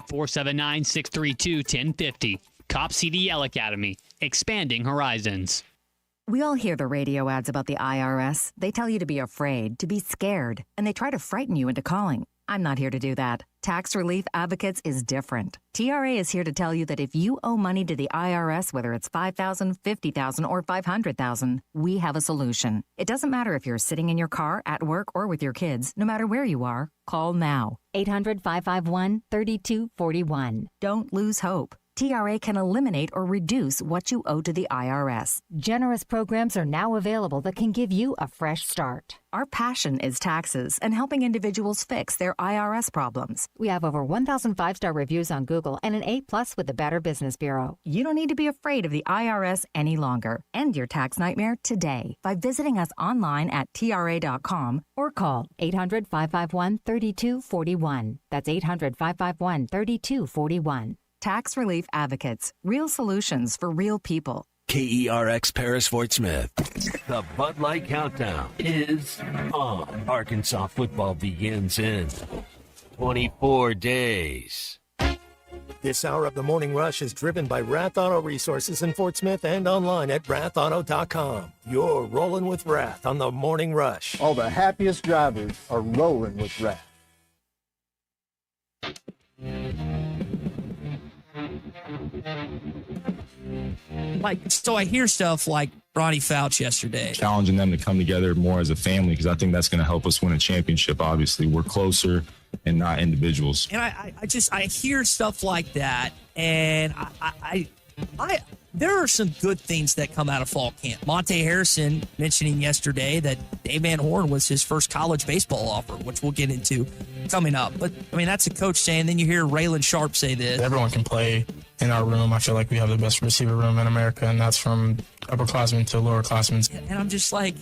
479-632-1050. Cop CDL Academy, expanding horizons. We all hear the radio ads about the IRS. They tell you to be afraid, to be scared, and they try to frighten you into calling. I'm not here to do that. Tax Relief Advocates is different. TRA is here to tell you that if you owe money to the IRS, whether it's $5,000, $50,000, or $500,000, we have a solution. It doesn't matter if you're sitting in your car, at work, or with your kids. No matter where you are, call now. 800-551-3241. Don't lose hope. TRA can eliminate or reduce what you owe to the IRS. Generous programs are now available that can give you a fresh start. Our passion is taxes and helping individuals fix their IRS problems. We have over 1,000 five-star reviews on Google and an A+ with the Better Business Bureau. You don't need to be afraid of the IRS any longer. End your tax nightmare today by visiting us online at TRA.com or call 800-551-3241. That's 800-551-3241. Tax Relief Advocates. Real solutions for real people. KERX Paris Fort Smith. The Bud Light Countdown is on. Arkansas football begins in 24 days. This hour of the Morning Rush is driven by Rath Auto Resources in Fort Smith and online at rathauto.com. You're rolling with Rath on the Morning Rush. All the happiest drivers are rolling with Rath. So I hear stuff like Ronnie Fouch yesterday. Challenging them to come together more as a family, because I think that's going to help us win a championship. Obviously, we're closer and not individuals. And I hear stuff like that, and I there are some good things that come out of fall camp. Monte Harrison mentioning yesterday that Dave Van Horn was his first college baseball offer, which we'll get into coming up. But, I mean, that's a coach saying. Then you hear Raylan Sharp say this. Everyone can play in our room. I feel like we have the best receiver room in America, and that's from upperclassmen to lowerclassmen. And I'm just like,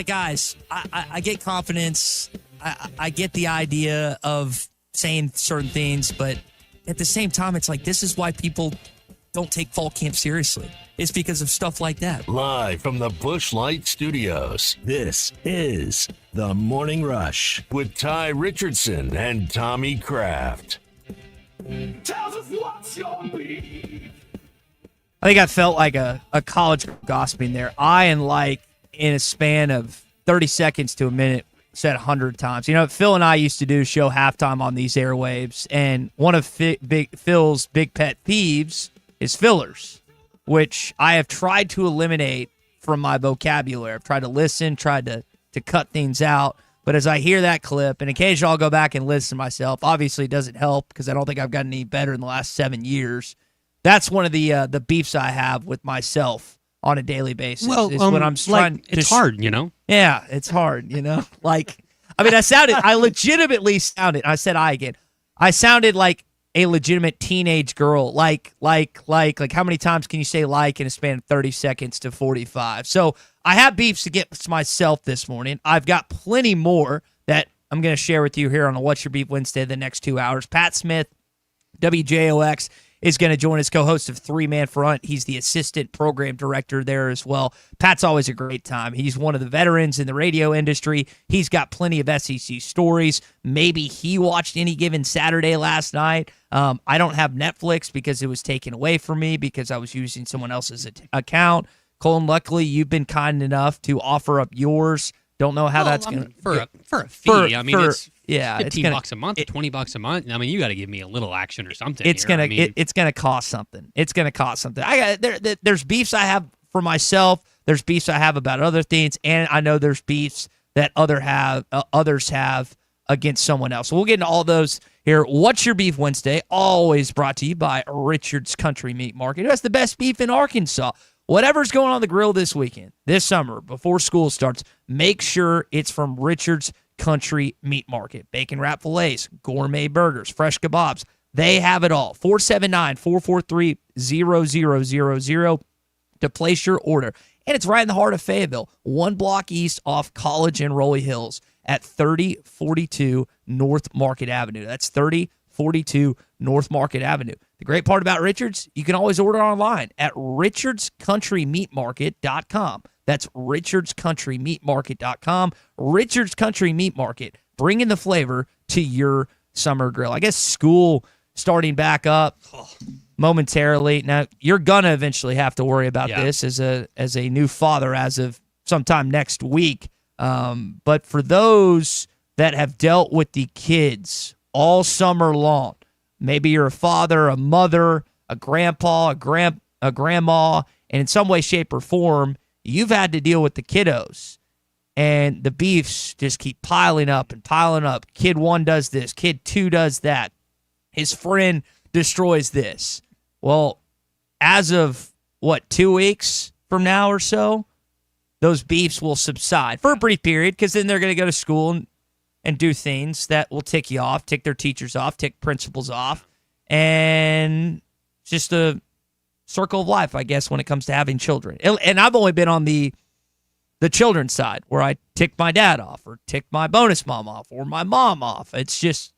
guys, I get confidence. I get the idea of saying certain things, but at the same time, it's like, this is why people don't take fall camp seriously. It's because of stuff like that. Live from the Busch Light Studios, this is The Morning Rush with Ty Richardson and Tommy Kraft. Tells us what's your beef. I think I felt like a college gossiping there. In a span of 30 seconds to a minute, said 100 times. You know, Phil and I used to do show halftime on these airwaves, and one of Phil's big pet peeves is fillers, which I have tried to eliminate from my vocabulary. I've tried to listen, tried to cut things out. But as I hear that clip, and occasionally I'll go back and listen to myself, obviously it doesn't help because I don't think I've gotten any better in the last 7 years. That's one of the beefs I have with myself on a daily basis. Well, when I'm trying it's hard, you know? Yeah, it's hard, you know? I legitimately sounded, I said I again, I sounded like a legitimate teenage girl. Like how many times can you say like in a span of 30 seconds to 45? So I have beefs to get myself this morning. I've got plenty more that I'm going to share with you here on a What's Your Beef Wednesday the next 2 hours. Pat Smith, WJOX, is going to join as co-host of Three Man Front. He's the assistant program director there as well. Pat's always a great time. He's one of the veterans in the radio industry. He's got plenty of SEC stories. Maybe he watched Any Given Saturday last night. I don't have Netflix because it was taken away from me because I was using someone else's account. Colin, luckily, you've been kind enough to offer up yours. Don't know how that's going to... For a fee. It's $15 a month, $20 a month. I mean, you got to give me a little action or something. It's going to cost something. It's going to cost something. There's beefs I have for myself. There's beefs I have about other things. And I know there's beefs that others have against someone else. So we'll get into all those here. What's Your Beef Wednesday? Always brought to you by Richard's Country Meat Market. That's the best beef in Arkansas. Whatever's going on the grill this weekend, this summer, before school starts, make sure it's from Richard's Country Meat Market. Bacon wrap fillets, gourmet burgers, fresh kebabs. They have it all. 479-443-0000 to place your order. And it's right in the heart of Fayetteville, 1 block east off College and Rolly Hills at 3042 North Market Avenue. That's 3042 North Market Avenue. The great part about Richard's, you can always order online at richardscountrymeatmarket.com. That's richardscountrymeatmarket.com. Richard's Country Meat Market, bringing the flavor to your summer grill. I guess school starting back up momentarily. Now, you're going to eventually have to worry about this as a new father as of sometime next week. But for those that have dealt with the kids all summer long, maybe you're a father, a mother, a grandpa, a grandma, and in some way, shape, or form, you've had to deal with the kiddos. And the beefs just keep piling up and piling up. Kid 1 does this. Kid 2 does that. His friend destroys this. Well, as of, 2 weeks from now or so, those beefs will subside for a brief period because then they're going to go to school and do things that will tick you off, tick their teachers off, tick principals off. And just a circle of life, I guess, when it comes to having children. And I've only been on the children's side where I ticked my dad off or ticked my bonus mom off or my mom off. It's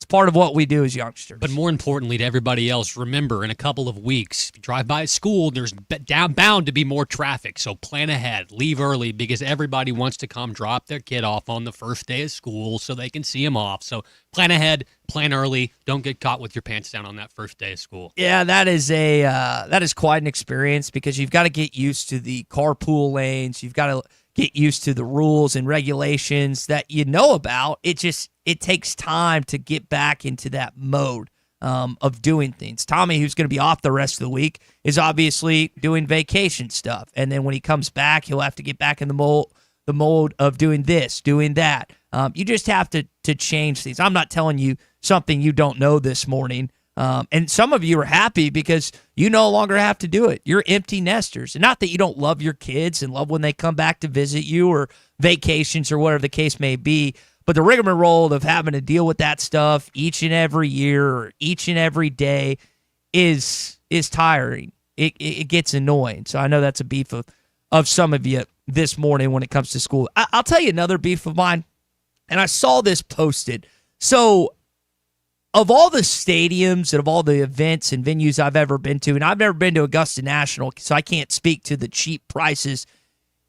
part of what we do as youngsters. But more importantly to everybody else, remember, in a couple of weeks, if you drive by a school, there's bound to be more traffic. So plan ahead. Leave early because everybody wants to come drop their kid off on the first day of school so they can see him off. So plan ahead, plan early. Don't get caught with your pants down on that first day of school. Yeah, that is quite an experience because you've got to get used to the carpool lanes. You've got to get used to the rules and regulations that you know about. It takes time to get back into that mode of doing things. Tommy, who's going to be off the rest of the week, is obviously doing vacation stuff. And then when he comes back, he'll have to get back in the mode of doing this, doing that. You just have to change things. I'm not telling you something you don't know this morning. And some of you are happy because you no longer have to do it. You're empty nesters. And not that you don't love your kids and love when they come back to visit you or vacations or whatever the case may be, but the rigmarole of having to deal with that stuff each and every year or each and every day is tiring. It gets annoying. So I know that's a beef of some of you this morning when it comes to school. I'll tell you another beef of mine, and I saw this posted. So of all the stadiums and of all the events and venues I've ever been to, and I've never been to Augusta National, so I can't speak to the cheap prices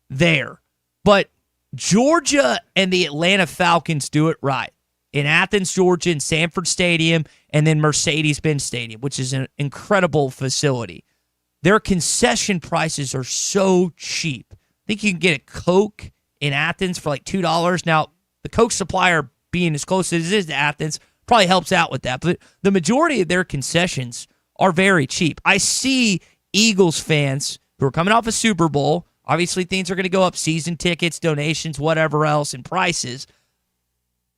there, but Georgia and the Atlanta Falcons do it right. In Athens, Georgia, in Sanford Stadium, and then Mercedes-Benz Stadium, which is an incredible facility. Their concession prices are so cheap. I think you can get a Coke in Athens for like $2. Now, the Coke supplier being as close as it is to Athens probably helps out with that, but the majority of their concessions are very cheap. I see Eagles fans who are coming off a Super Bowl. Obviously, things are going to go up, season tickets, donations, whatever else, and prices.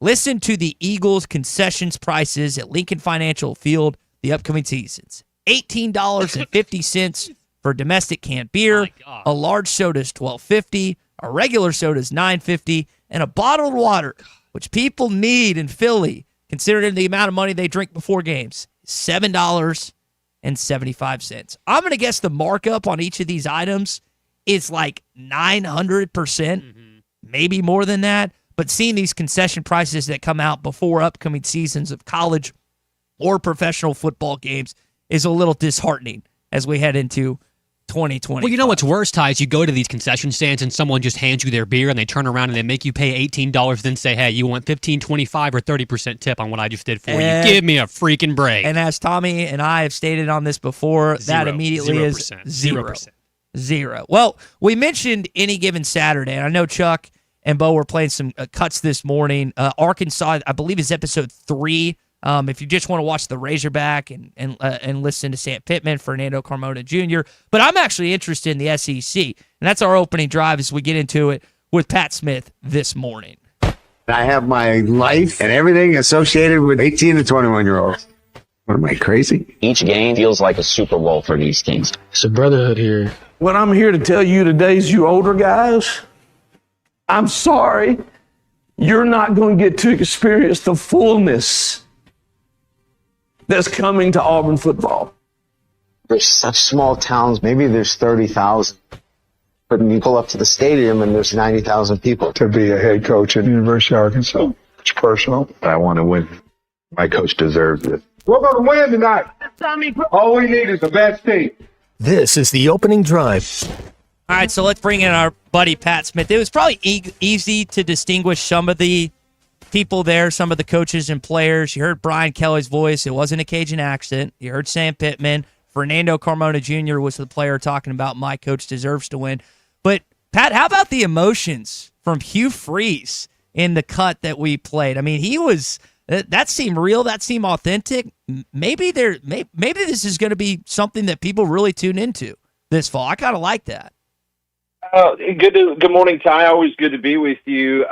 Listen to the Eagles' concessions prices at Lincoln Financial Field the upcoming seasons. $18.50 for domestic canned beer. A large soda is $12.50. A regular soda is $9.50. And a bottled water, which people need in Philly, considering the amount of money they drink before games, $7.75. I'm going to guess the markup on each of these items is like 900%, maybe more than that. But seeing these concession prices that come out before upcoming seasons of college or professional football games is a little disheartening as we head into 2020. Well, you know what's worse, Ty, is you go to these concession stands and someone just hands you their beer and they turn around and they make you pay $18, then say, hey, you want 15, 25, or 30% tip on what I just did for you. Give me a freaking break. And as Tommy and I have stated on this before, that immediately 0%. Is 0%. Zero. Well, we mentioned any given Saturday, and I know Chuck and Bo were playing some cuts this morning. Arkansas, I believe, is episode 3. If you just want to watch the Razorback and listen to Sam Pittman, Fernando Carmona Jr. But I'm actually interested in the SEC, and that's our opening drive as we get into it with Pat Smith this morning. I have my life and everything associated with 18 to 21-year-olds. What am I, crazy? Each game feels like a Super Bowl for these teams. It's a brotherhood here. What I'm here to tell you today is you older guys, I'm sorry, you're not going to get to experience the fullness that's coming to Auburn football. There's such small towns, maybe there's 30,000. But when you pull up to the stadium and there's 90,000 people. To be a head coach at the University of Arkansas, it's personal. I want to win. My coach deserves it. We're going to win tonight. All we need is the best team. This is the opening drive. All right, so let's bring in our buddy Pat Smith. It was probably easy to distinguish some of the people there, some of the coaches and players. You heard Brian Kelly's voice. It wasn't a Cajun accent. You heard Sam Pittman. Fernando Carmona Jr. was the player talking about my coach deserves to win. But, Pat, how about the emotions from Hugh Freeze in the cut that we played? I mean, he was that seemed real. That seemed authentic. Maybe this is going to be something that people really tune into this fall. I kind of like that. Good morning, Ty. Always good to be with you.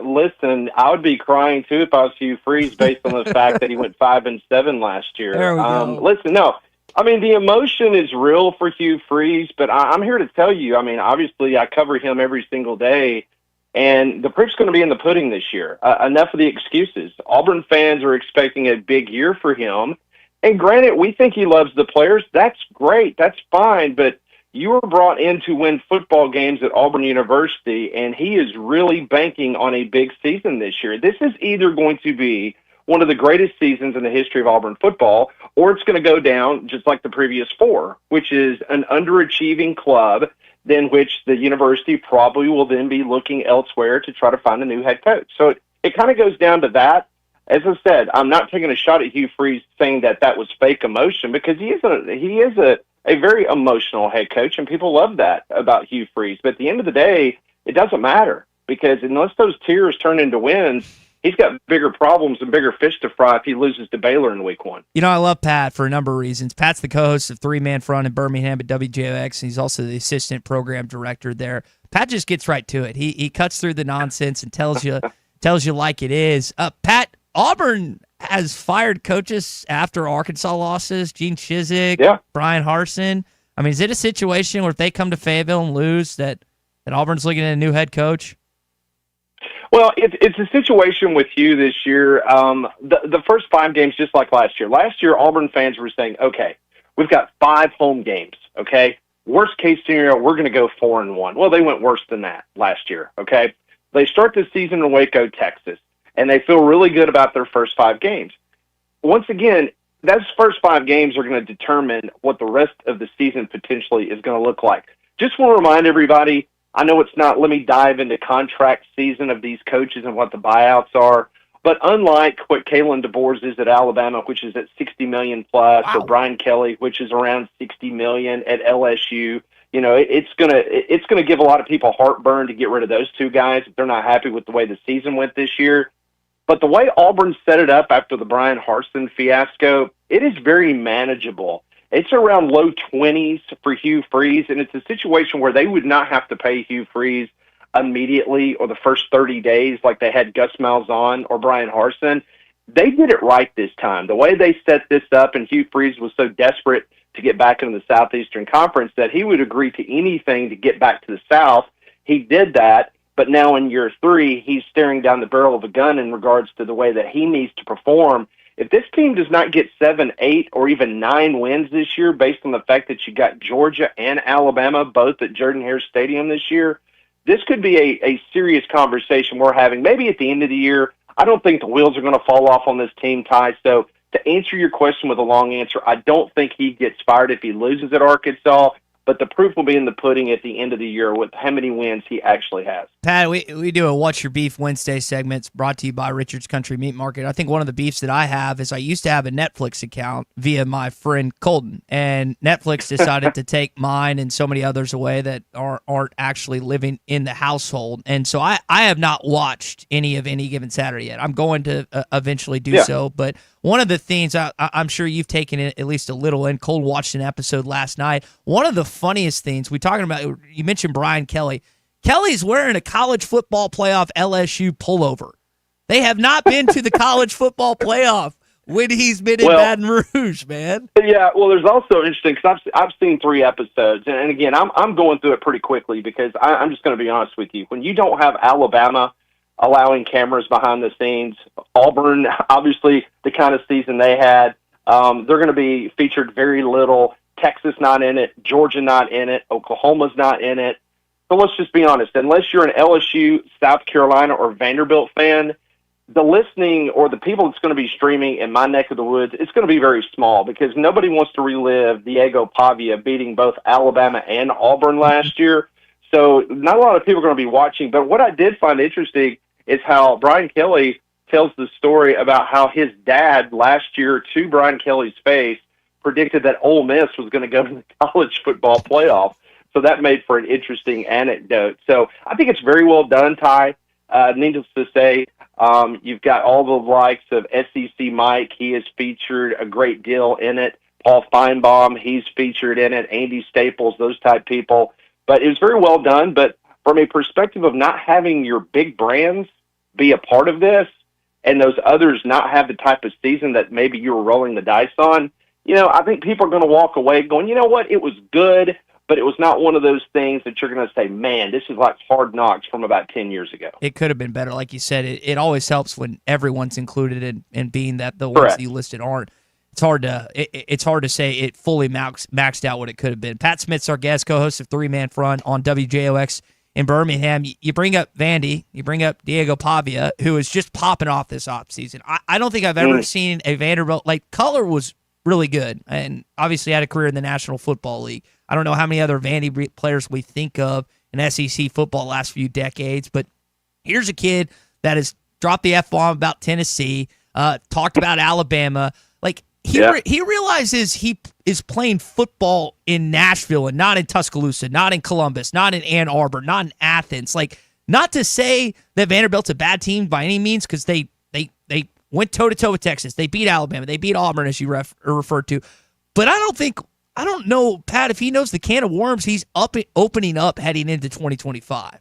Listen, I would be crying too if I was Hugh Freeze based on the fact that he went 5-7 last year. There we go. Listen, no. I mean, the emotion is real for Hugh Freeze, but I'm here to tell you, I mean, obviously I cover him every single day, and the proof's going to be in the pudding this year. Enough of the excuses. Auburn fans are expecting a big year for him, and granted, we think he loves the players. That's great. That's fine, but you were brought in to win football games at Auburn University, and he is really banking on a big season this year. This is either going to be one of the greatest seasons in the history of Auburn football, or it's going to go down just like the previous four, which is an underachieving club, than which the university probably will then be looking elsewhere to try to find a new head coach. So it kind of goes down to that. As I said, I'm not taking a shot at Hugh Freeze saying that that was fake emotion, because he is a very emotional head coach, and people love that about Hugh Freeze. But at the end of the day, it doesn't matter, because unless those tears turn into wins, he's got bigger problems and bigger fish to fry if he loses to Baylor in week 1. You know, I love Pat for a number of reasons. Pat's the co-host of Three Man Front in Birmingham at WJX, and he's also the assistant program director there. Pat just gets right to it. He cuts through the nonsense and tells you like it is. Pat, Auburn has fired coaches after Arkansas losses. Gene Chizik, Brian Harsin. I mean, is it a situation where if they come to Fayetteville and lose that Auburn's looking at a new head coach? Well, it's a situation with you this year. The first 5 games, just like last year. Last year, Auburn fans were saying, okay, we've got 5 home games, okay? Worst case scenario, we're going to go 4-1. Well, they went worse than that last year, okay? They start the season in Waco, Texas, and they feel really good about their first 5 games. Once again, those first 5 games are going to determine what the rest of the season potentially is going to look like. Just want to remind everybody, I know it's not, let me dive into contract season of these coaches and what the buyouts are, but unlike what Kalen DeBoer's is at Alabama, which is at $60 million plus, or Brian Kelly, which is around $60 million at LSU, you know, it's gonna give a lot of people heartburn to get rid of those 2 guys if they're not happy with the way the season went this year. But the way Auburn set it up after the Brian Harsin fiasco, it is very manageable. It's around low 20s for Hugh Freeze, and it's a situation where they would not have to pay Hugh Freeze immediately or the first 30 days like they had Gus Malzahn or Brian Harsin. They did it right this time. The way they set this up, and Hugh Freeze was so desperate to get back into the Southeastern Conference that he would agree to anything to get back to the South. He did that, but now in year 3, he's staring down the barrel of a gun in regards to the way that he needs to perform. If this team does not get 7, 8, or even 9 wins this year, based on the fact that you got Georgia and Alabama both at Jordan-Hare Stadium this year, this could be a serious conversation we're having maybe at the end of the year. I don't think the wheels are going to fall off on this team, Ty. So to answer your question with a long answer, I don't think he gets fired if he loses at Arkansas. But the proof will be in the pudding at the end of the year with how many wins he actually has. Pat, we do a What's Your Beef Wednesday segments brought to you by Richard's Country Meat Market. I think one of the beefs that I have is I used to have a Netflix account via my friend Colton, and Netflix decided to take mine and so many others away that aren't actually living in the household. And so I have not watched any of Any Given Saturday yet. I'm going to eventually do so, but one of the things I'm sure you've taken it at least a little in. Cole watched an episode last night. One of the funniest things we talking about, you mentioned Brian Kelly. Kelly's wearing a college football playoff LSU pullover. They have not been to the college football playoff when he's been in Baton Rouge, man. Yeah, well, there's also interesting because I've seen 3 episodes, and again, I'm going through it pretty quickly because I'm just going to be honest with you. When you don't have Alabama allowing cameras behind the scenes, Auburn, obviously the kind of season they had, they're going to be featured very little. Texas not in it, Georgia not in it, Oklahoma's not in it. So let's just be honest. Unless you're an LSU, South Carolina, or Vanderbilt fan, the listening or the people that's going to be streaming in my neck of the woods, it's going to be very small because nobody wants to relive Diego Pavia beating both Alabama and Auburn last year. So not a lot of people are going to be watching. But what I did find interesting is how Brian Kelly tells the story about how his dad last year, to Brian Kelly's face, predicted that Ole Miss was going to go to the college football playoff. So that made for an interesting anecdote. So I think it's very well done, Ty. Needless to say, you've got all the likes of SEC Mike. He is featured a great deal in it. Paul Feinbaum, he's featured in it. Andy Staples, those type people. But it was very well done. But from a perspective of not having your big brands be a part of this, and those others not have the type of season that maybe you were rolling the dice on, I think people are going to walk away going, you know what, it was good, but it was not one of those things that you're going to say, man, this is like Hard Knocks from about 10 years ago. It could have been better. Like you said, it always helps when everyone's included in being that the ones Correct. that you listed aren't. It's hard to say it fully maxed out what it could have been. Pat Smith's our guest, co-host of Three Man Front on WJOX in Birmingham. You bring up Vandy, you bring up Diego Pavia, who is just popping off this offseason. I don't think I've ever seen a Vanderbilt, like, Color was really good and obviously had a career in the National Football League. I don't know how many other Vandy players we think of in SEC football the last few decades, but here's a kid that has dropped the F-bomb about Tennessee, talked about Alabama. Like, he realizes he is playing football in Nashville and not in Tuscaloosa, not in Columbus, not in Ann Arbor, not in Athens. Like, not to say that Vanderbilt's a bad team by any means, because they went toe-to-toe with Texas. They beat Alabama. They beat Auburn, as you referred to. But I don't know, Pat, if he knows the can of worms he's opening up heading into 2025.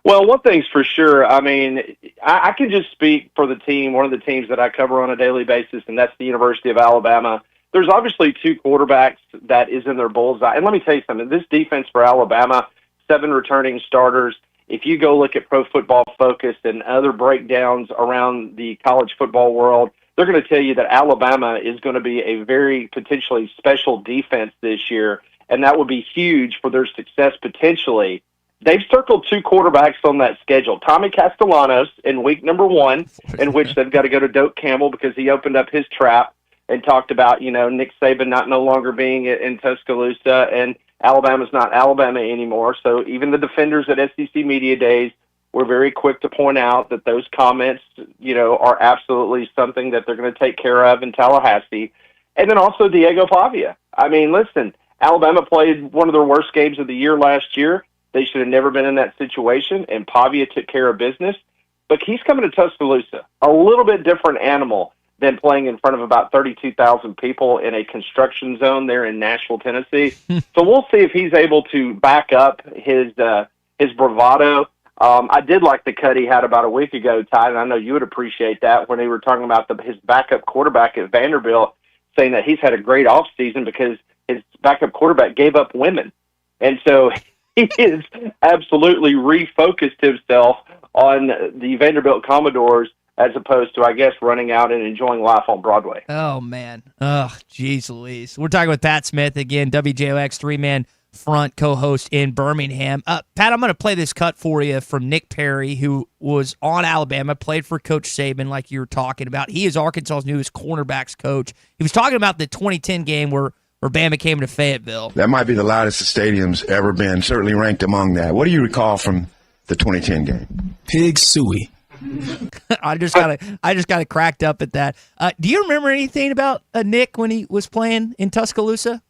Well, one thing's for sure. I mean, I can just speak for the team, one of the teams that I cover on a daily basis, and that's the University of Alabama. There's obviously two quarterbacks that is in their bullseye. And let me tell you something. This defense for Alabama, 7 returning starters. If you go look at Pro Football Focus and other breakdowns around the college football world, they're going to tell you that Alabama is going to be a very potentially special defense this year, and that would be huge for their success potentially. They've circled 2 quarterbacks on that schedule. Tommy Castellanos in week number 1, in which they've got to go to Doak Campbell because he opened up his trap and talked about, Nick Saban no longer being in Tuscaloosa, and Alabama's not Alabama anymore. So even the defenders at SEC Media Days were very quick to point out that those comments, are absolutely something that they're going to take care of in Tallahassee. And then also Diego Pavia. I mean, listen, Alabama played one of their worst games of the year last year. They should have never been in that situation, and Pavia took care of business. But he's coming to Tuscaloosa, a little bit different animal than playing in front of about 32,000 people in a construction zone there in Nashville, Tennessee. So we'll see if he's able to back up his bravado. I did like the cut he had about a week ago, Ty, and I know you would appreciate that, when they were talking about his backup quarterback at Vanderbilt, saying that he's had a great offseason because his backup quarterback gave up women. And so he has absolutely refocused himself on the Vanderbilt Commodores as opposed to, I guess, running out and enjoying life on Broadway. Oh, man. Oh, geez Louise. We're talking with Pat Smith, again, WJOX Three-Man Front co-host in Birmingham. Pat, I'm going to play this cut for you from Nick Perry, who was on Alabama, played for Coach Saban like you were talking about. He is Arkansas's newest cornerbacks coach. He was talking about the 2010 game where Bama came to Fayetteville. That might be the loudest the stadium's ever been, certainly ranked among that. What do you recall from the 2010 game? Pig suey. I just got cracked up at that. Do you remember anything about Nick when he was playing in Tuscaloosa?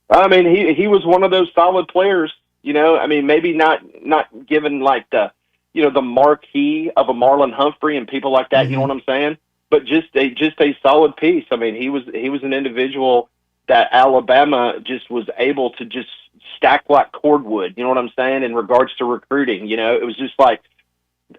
I mean, he was one of those solid players, I mean, maybe not given like the marquee of a Marlon Humphrey and people like that, You know what I'm saying? But just a solid piece. I mean, he was an individual that Alabama just was able to just stack like cordwood, you know what I'm saying, in regards to recruiting. It was just like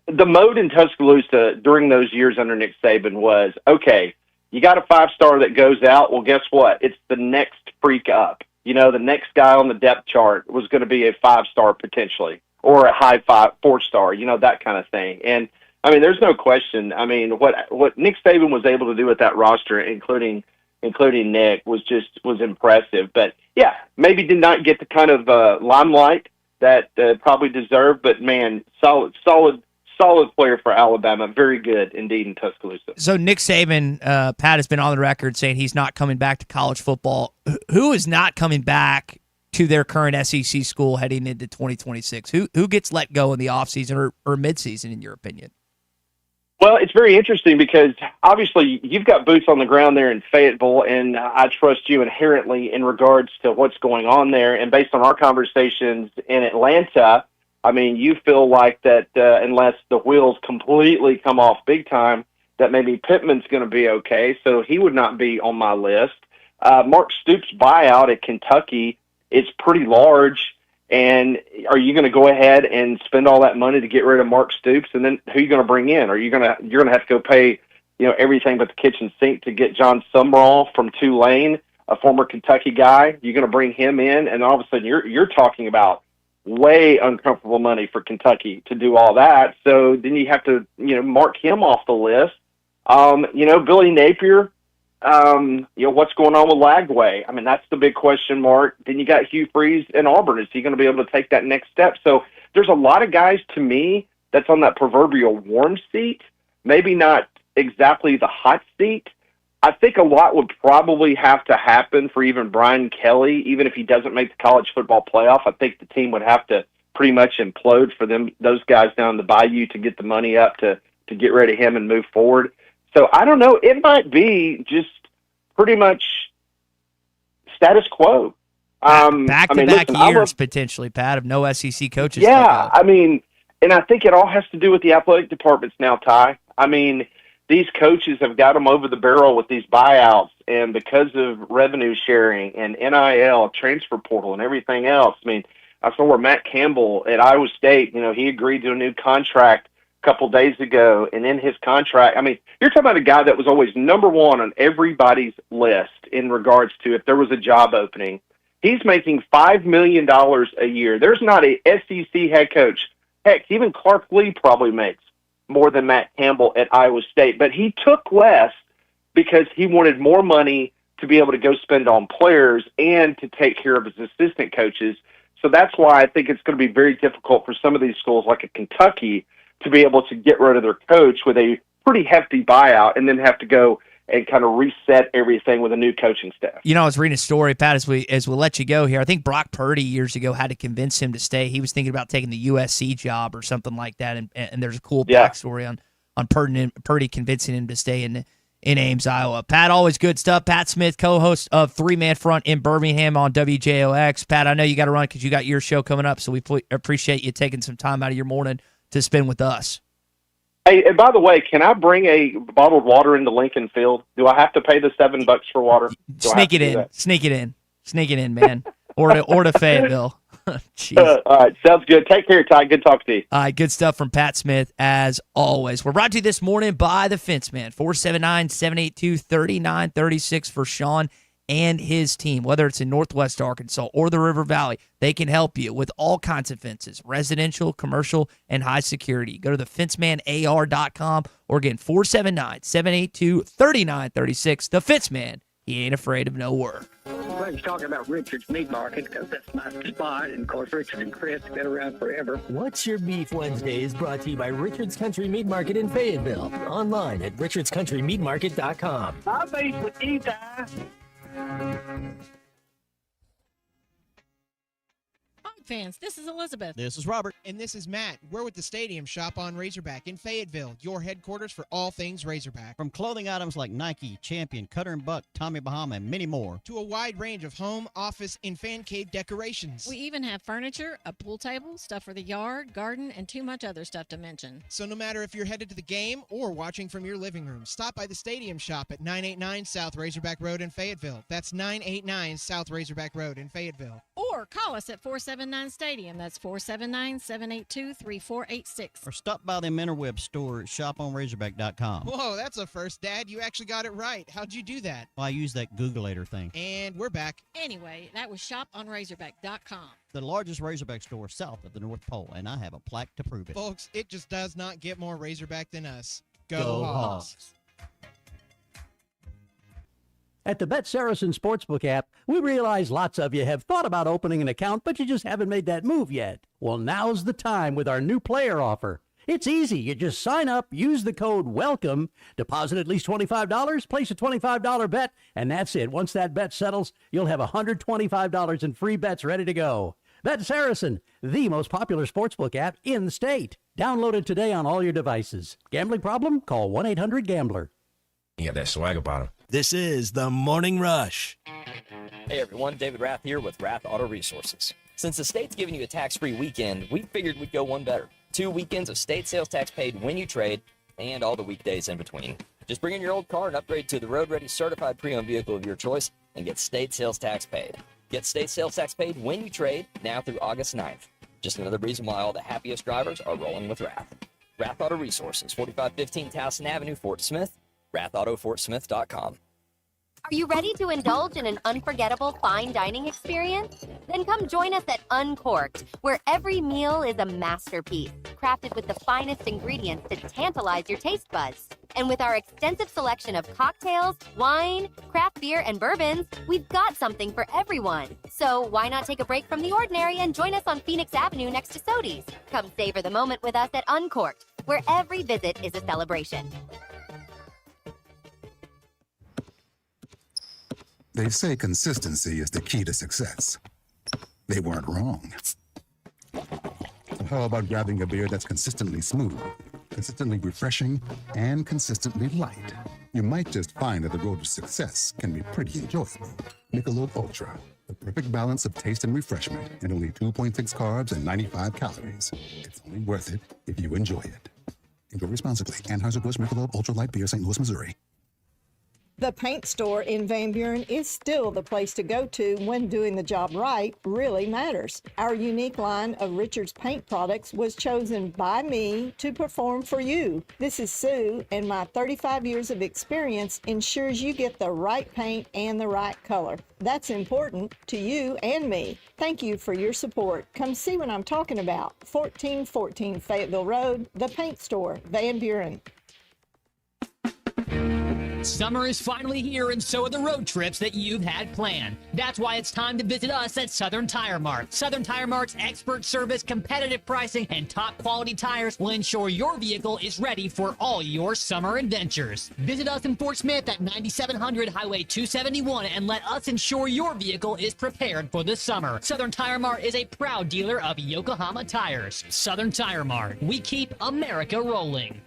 the mode in Tuscaloosa during those years under Nick Saban was, okay, you got a 5-star that goes out. Well, guess what? It's the next freak up. The next guy on the depth chart was going to be a 5-star potentially, or a high 4-star, that kind of thing. And I mean, there's no question. I mean, what Nick Saban was able to do with that roster, including Nick, was impressive. But yeah, maybe did not get the kind of limelight that probably deserved. But man, solid player for Alabama. Very good indeed in Tuscaloosa. So Nick Saban, Pat, has been on the record saying he's not coming back to college football. Who is not coming back to their current SEC school heading into 2026? Who gets let go in the offseason or midseason, in your opinion? Well, it's very interesting because obviously you've got boots on the ground there in Fayetteville, and I trust you inherently in regards to what's going on there. And based on our conversations in Atlanta, I mean, you feel like that unless the wheels completely come off big time, that maybe Pittman's going to be okay. So he would not be on my list. Mark Stoops' buyout at Kentucky is pretty large. And are you going to go ahead and spend all that money to get rid of Mark Stoops? And then who are you going to bring in? You're going to have to go pay, everything but the kitchen sink to get John Sumrall from Tulane, a former Kentucky guy. You're going to bring him in, and all of a sudden you're talking about way uncomfortable money for Kentucky to do all that. So then you have to, mark him off the list. Billy Napier. What's going on with Lagway? I mean, that's the big question mark. Then you got Hugh Freeze in Auburn. Is he going to be able to take that next step? So there's a lot of guys, to me, that's on that proverbial warm seat, maybe not exactly the hot seat. I think a lot would probably have to happen for even Brian Kelly, even if he doesn't make the college football playoff. I think the team would have to pretty much implode for those guys down the bayou to get the money up to get rid of him and move forward. So I don't know. It might be just pretty much status quo. Back-to-back years, potentially, Pat, of no SEC coaches. Yeah, and I think it all has to do with the athletic departments now, Ty. I mean, these coaches have got them over the barrel with these buyouts, and because of revenue sharing and NIL, transfer portal, and everything else. I mean, I saw where Matt Campbell at Iowa State, he agreed to a new contract couple days ago, and in his contract, you're talking about a guy that was always number one on everybody's list in regards to if there was a job opening. He's making $5 million a year. There's not a SEC head coach. Heck, even Clark Lee probably makes more than Matt Campbell at Iowa State, but he took less because he wanted more money to be able to go spend on players and to take care of his assistant coaches. So that's why I think it's going to be very difficult for some of these schools like a Kentucky to be able to get rid of their coach with a pretty hefty buyout and then have to go and kind of reset everything with a new coaching staff. I was reading a story, Pat, as we let you go here. I think Brock Purdy years ago had to convince him to stay. He was thinking about taking the USC job or something like that, and there's a cool backstory on Purdy convincing him to stay in Ames, Iowa. Pat, always good stuff. Pat Smith, co-host of Three Man Front in Birmingham on WJOX. Pat, I know you got to run because you got your show coming up, so we appreciate you taking some time out of your morning to spend with us. Hey, and by the way, can I bring a bottled water into Lincoln Field? Do I have to pay the $7 for water? Sneak it in, man. or to Fayetteville. All right, sounds good. Take care, Ty. Good talk to you. All right, good stuff from Pat Smith, as always. We're brought to you this morning by the Fence Man, 479-782-3936 for Sean and his team. Whether it's in Northwest Arkansas or the River Valley, they can help you with all kinds of fences, residential, commercial, and high security. Go to thefencemanar.com or again, 479-782-3936. The Fence Man, he ain't afraid of no work. Everybody's talking about Richard's Meat Market because that's my spot, and of course Richard and Chris have been around forever. What's Your Beef Wednesday is brought to you by Richard's Country Meat Market in Fayetteville. Online at richardscountrymeatmarket.com. I'll be with you, Ty. Fans, this is Elizabeth. This is Robert. And this is Matt. We're with the Stadium Shop on Razorback in Fayetteville, your headquarters for all things Razorback. From clothing items like Nike, Champion, Cutter & Buck, Tommy Bahama, and many more, to a wide range of home, office, and fan cave decorations. We even have furniture, a pool table, stuff for the yard, garden, and too much other stuff to mention. So no matter if you're headed to the game or watching from your living room, stop by the Stadium Shop at 989 South Razorback Road in Fayetteville. That's 989 South Razorback Road in Fayetteville. Or call us at 479-STADIUM. That's 479-782-3486. Or stop by the Interweb store at shoponrazorback.com. Whoa, that's a first, Dad. You actually got it right. How'd you do that? Well, I use that Googleator thing. And we're back. Anyway, that was shoponrazorback.com. The largest Razorback store south of the North Pole, and I have a plaque to prove it. Folks, it just does not get more Razorback than us. Go Hawks. At the Bet Saracen Sportsbook app, we realize lots of you have thought about opening an account, but you just haven't made that move yet. Well, now's the time with our new player offer. It's easy. You just sign up, use the code WELCOME, deposit at least $25, place a $25 bet, and that's it. Once that bet settles, you'll have $125 in free bets ready to go. Bet Saracen, the most popular sportsbook app in the state. Download it today on all your devices. Gambling problem? Call 1-800-GAMBLER. You got that swag about him. This is the Morning Rush. Hey everyone, David Rath here with Rath Auto Resources. Since the state's giving you a tax-free weekend, we figured we'd go one better. 2 weekends of state sales tax paid when you trade, and all the weekdays in between. Just bring in your old car and upgrade to the road-ready certified pre-owned vehicle of your choice and get state sales tax paid. Get state sales tax paid when you trade, now through August 9th. Just another reason why all the happiest drivers are rolling with Rath. Rath Auto Resources, 4515 Towson Avenue, Fort Smith, rathautofortsmith.com. Are you ready to indulge in an unforgettable fine dining experience? Then come join us at Uncorked, where every meal is a masterpiece, crafted with the finest ingredients to tantalize your taste buds. And with our extensive selection of cocktails, wine, craft beer, and bourbons, we've got something for everyone. So why not take a break from the ordinary and join us on Phoenix Avenue next to Sodi's? Come savor the moment with us at Uncorked, where every visit is a celebration. They say consistency is the key to success. They weren't wrong. So how about grabbing a beer that's consistently smooth, consistently refreshing, and consistently light? You might just find that the road to success can be pretty enjoyable. Michelob Ultra, the perfect balance of taste and refreshment, and only 2.6 carbs and 95 calories. It's only worth it if you enjoy it. Enjoy responsibly. Anheuser-Busch Michelob Ultra Light Beer, St. Louis, Missouri. The paint store in Van Buren is still the place to go to when doing the job right really matters. Our unique line of Richards paint products was chosen by me to perform for you. This is Sue, and my 35 years of experience ensures you get the right paint and the right color. That's important to you and me. Thank you for your support. Come see what I'm talking about. 1414 Fayetteville Road, the paint store, Van Buren. Summer is finally here, and so are the road trips that you've had planned. That's why it's time to visit us at Southern Tire Mart. Southern Tire Mart's expert service, competitive pricing, and top quality tires will ensure your vehicle is ready for all your summer adventures. Visit us in Fort Smith at 9700 Highway 271 and let us ensure your vehicle is prepared for the summer. Southern Tire Mart is a proud dealer of Yokohama tires. Southern Tire Mart. We keep America rolling.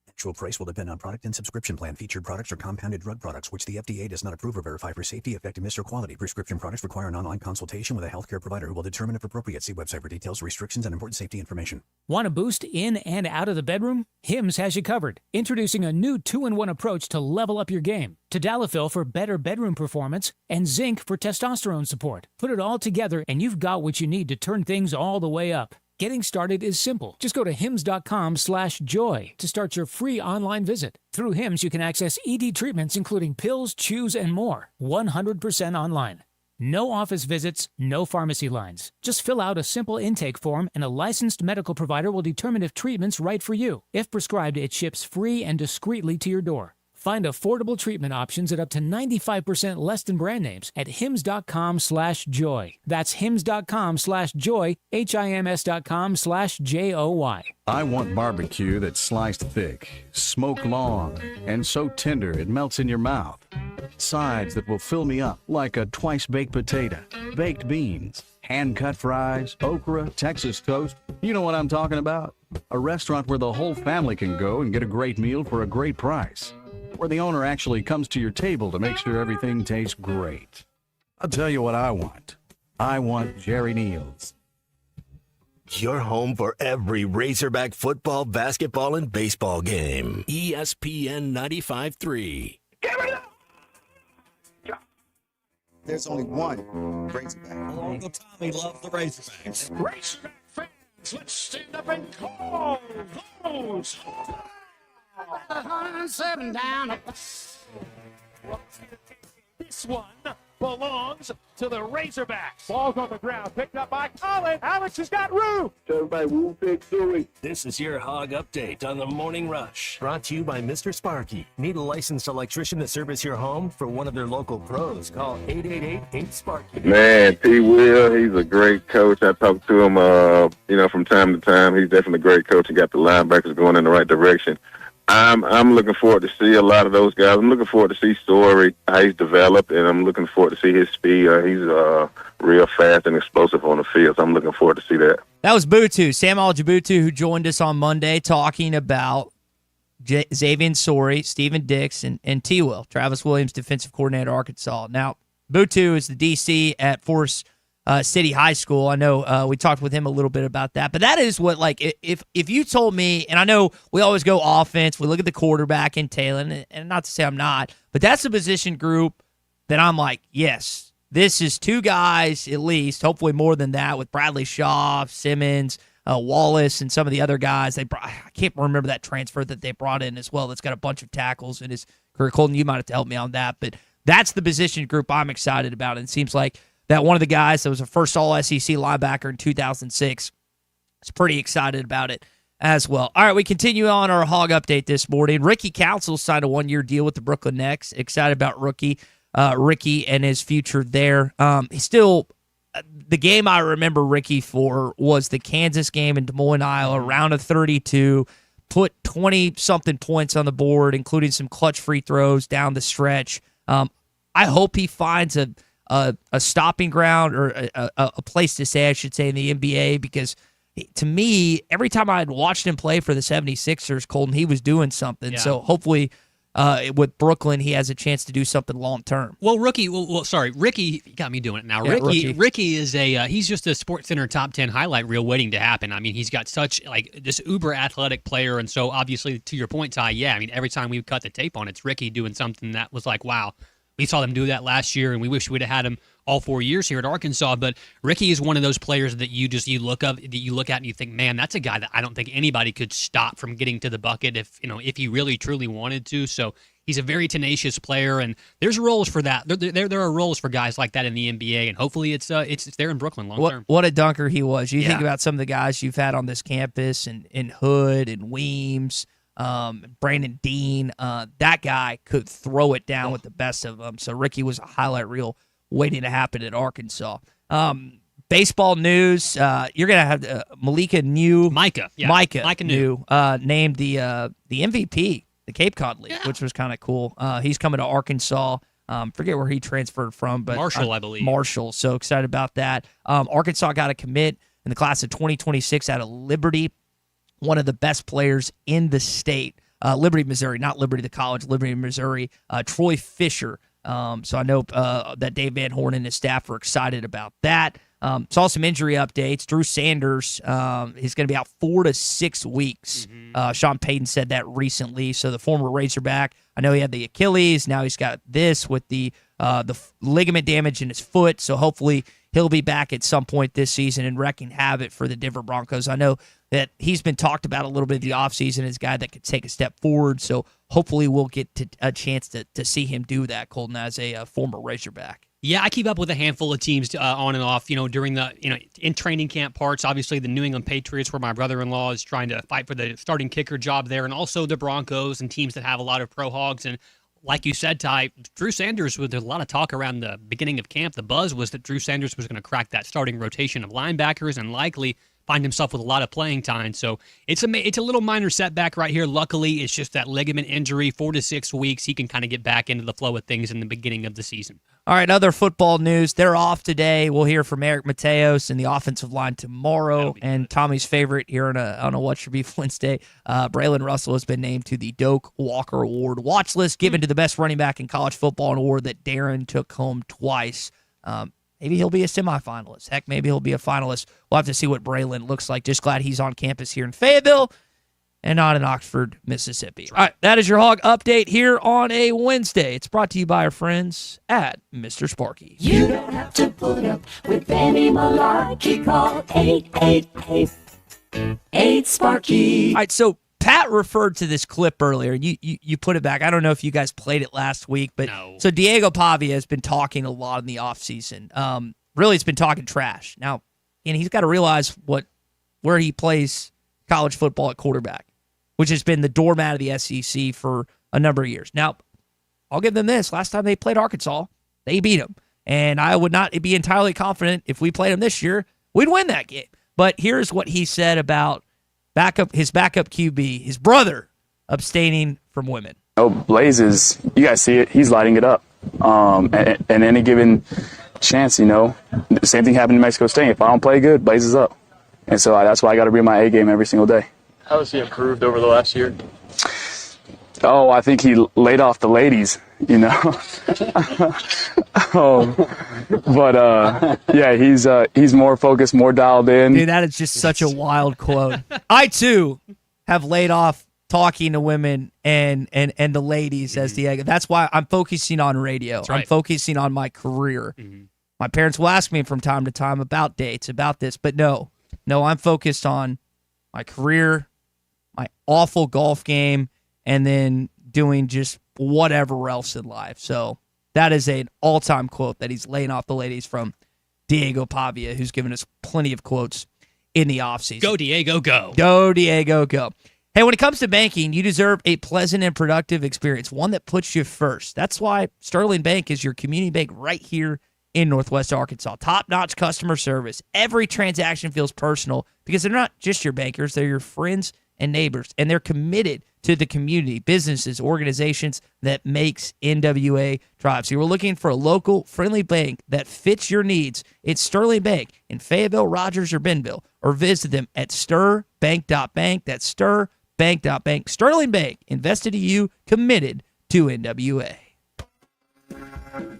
Actual price will depend on product and subscription plan. Featured products are compounded drug products, which the FDA does not approve or verify for safety, effectiveness, or quality. Prescription products require an online consultation with a healthcare provider who will determine if appropriate. See website for details, restrictions, and important safety information. Want a boost in and out of the bedroom? Hims has you covered. Introducing a new 2-in-1 approach to level up your game. Tadalafil for better bedroom performance and zinc for testosterone support. Put it all together and you've got what you need to turn things all the way up. Getting started is simple. Just go to hims.com/joy to start your free online visit. Through Hims, you can access ED treatments including pills, chews, and more. 100% online. No office visits, no pharmacy lines. Just fill out a simple intake form and a licensed medical provider will determine if treatment's right for you. If prescribed, it ships free and discreetly to your door. Find affordable treatment options at up to 95% less than brand names at hims.com/joy. That's hims.com/joy, hims.com/joy. I want barbecue that's sliced thick, smoked long, and so tender it melts in your mouth. Sides that will fill me up like a twice-baked potato, baked beans, hand-cut fries, okra, Texas toast. You know what I'm talking about? A restaurant where the whole family can go and get a great meal for a great price. Where the owner actually comes to your table to make sure everything tastes great. I'll tell you what I want. I want Jerry Neal's. Your home for every Razorback football, basketball, and baseball game. ESPN 95.3. There's only one Razorback. Uncle Tommy loves the Razorbacks. Razorback fans, let's stand up and call those. 107 down. This one belongs to the Razorbacks. Ball's on the ground, picked up by Colin. Alex has got room. Everybody, woo, big Dewey. This is your Hog Update on the Morning Rush. Brought to you by Mr. Sparky. Need a licensed electrician to service your home? For one of their local pros, call 888-8-SPARKY. Man, T. Will, he's a great coach. I talk to him, from time to time. He's definitely a great coach. He got the linebackers going in the right direction. I'm looking forward to see a lot of those guys. I'm looking forward to see Story, how he's developed, and I'm looking forward to see his speed. He's real fast and explosive on the field, so I'm looking forward to see that. That was Butu, Sam Aljabutu, who joined us on Monday talking about Xavier Story, Steven Dix, and T. Will, Travis Williams, defensive coordinator, Arkansas. Now, Butu is the DC at Forest City High School. I know we talked with him a little bit about that, but that is what, like, if you told me, and I know we always go offense, we look at the quarterback in Talon, and not to say I'm not, but that's a position group that I'm like, yes, this is two guys at least, hopefully more than that, with Bradley Shaw, Simmons, Wallace, and some of the other guys. I can't remember that transfer that they brought in as well that's got a bunch of tackles in his career. Colton, you might have to help me on that, but that's the position group I'm excited about, and it seems like that one of the guys that was a first All-SEC linebacker in 2006 is pretty excited about it as well. All right, we continue on our Hog Update this morning. Ricky Council signed a one-year deal with the Brooklyn Nets. Excited about Ricky and his future there. He's still the game I remember Ricky for was the Kansas game in Des Moines, Iowa, round of 32, put 20-something points on the board, including some clutch free throws down the stretch. I hope he finds a stopping ground or a place to stay, I should say, in the NBA, because to me, every time I had watched him play for the 76ers, Colton, he was doing something. Yeah. So hopefully with Brooklyn, he has a chance to do something long-term. Well, Ricky got me doing it now. Yeah, Ricky is he's just a SportsCenter top 10 highlight reel waiting to happen. I mean, he's got such this uber athletic player. And so obviously to your point, Ty, yeah, I mean, every time we cut the tape on, it's Ricky doing something that was like, wow. We saw them do that last year, and we wish we'd have had him all 4 years here at Arkansas. But Ricky is one of those players that you look at and you think, man, that's a guy that I don't think anybody could stop from getting to the bucket if he really truly wanted to. So he's a very tenacious player, and there's roles for that. There are roles for guys like that in the NBA, and hopefully it's there in Brooklyn long term. What a dunker he was! You think about some of the guys you've had on this campus, and Hood and Weems. Brandon Dean, that guy could throw it down with the best of them. So Ricky was a highlight reel waiting to happen at Arkansas. Baseball news, you're going to have Micah New named the MVP, the Cape Cod League, which was kind of cool. He's coming to Arkansas. Forget where he transferred from, but Marshall, I believe. Marshall, so excited about that. Arkansas got a commit in the class of 2026 out of Liberty. One of the best players in the state, Liberty, Missouri, not Liberty the college, Liberty, Missouri, Troy Fisher. So I know that Dave Van Horn and his staff are excited about that. Saw some injury updates. Drew Sanders is going to be out 4 to 6 weeks. Sean Payton said that recently. So the former Razorback, I know he had the Achilles. Now he's got this with the ligament damage in his foot. So hopefully he'll be back at some point this season and wreaking havoc for the Denver Broncos. I know that he's been talked about a little bit in the offseason as a guy that could take a step forward. So hopefully we'll get a chance to see him do that, Colton, as a former Razorback. Yeah, I keep up with a handful of teams on and off, during the, in training camp parts. Obviously, the New England Patriots, where my brother-in-law is trying to fight for the starting kicker job there, and also the Broncos and teams that have a lot of pro hogs. And like you said, Ty, Drew Sanders, there's a lot of talk around the beginning of camp. The buzz was that Drew Sanders was going to crack that starting rotation of linebackers and likely find himself with a lot of playing time. So it's a little minor setback right here. Luckily, it's just that ligament injury, 4 to 6 weeks. He can kind of get back into the flow of things in the beginning of the season. All right, other football news. They're off today. We'll hear from Eric Mateos and the offensive line tomorrow. And Tommy's favorite here on a What Should Be Wednesday, Braylon Russell has been named to the Doak Walker Award watch list, given to the best running back in college football, an award that Darren took home twice. Maybe he'll be a semifinalist. Heck, maybe he'll be a finalist. We'll have to see what Braylon looks like. Just glad he's on campus here in Fayetteville and not in Oxford, Mississippi. All right, that is your Hog Update here on a Wednesday. It's brought to you by our friends at Mr. Sparky. You don't have to put up with any malarkey. Call 888-8-SPARKY. All right, so Pat referred to this clip earlier. You put it back. I don't know if you guys played it last week, but so Diego Pavia has been talking a lot in the offseason. Really, it's been talking trash. Now, and he's got to realize where he plays college football at quarterback, which has been the doormat of the SEC for a number of years. Now, I'll give them this. Last time they played Arkansas, they beat them. And I would not be entirely confident if we played them this year, we'd win that game. But here's what he said about his backup QB, his brother, abstaining from women. Blaze is, you guys see it, he's lighting it up. And any given chance, the same thing happened in Mexico State. If I don't play good, Blaze is up. And so that's why I got to bring my A game every single day. How has he improved over the last year? Oh, I think he laid off the ladies, But he's more focused, more dialed in. Dude, that is just such a wild quote. I, too, have laid off talking to women and the ladies as Diego. That's why I'm focusing on radio. That's right. I'm focusing on my career. My parents will ask me from time to time about dates, about this, but no, I'm focused on my career, my awful golf game, and then doing just whatever else in life. So that is an all-time quote that he's laying off the ladies from Diego Pavia, who's given us plenty of quotes in the offseason. Go, Diego, go. Go, Diego, go. Hey, when it comes to banking, you deserve a pleasant and productive experience, one that puts you first. That's why Sterling Bank is your community bank right here in Northwest Arkansas. Top-notch customer service. Every transaction feels personal because they're not just your bankers, they're your friends and neighbors, and they're committed to the community, businesses, organizations that makes NWA thrive. So you're looking for a local, friendly bank that fits your needs. It's Sterling Bank in Fayetteville, Rogers, or Benville, or visit them at stirbank.bank. That's stirbank.bank. Sterling Bank, invested in you, committed to NWA.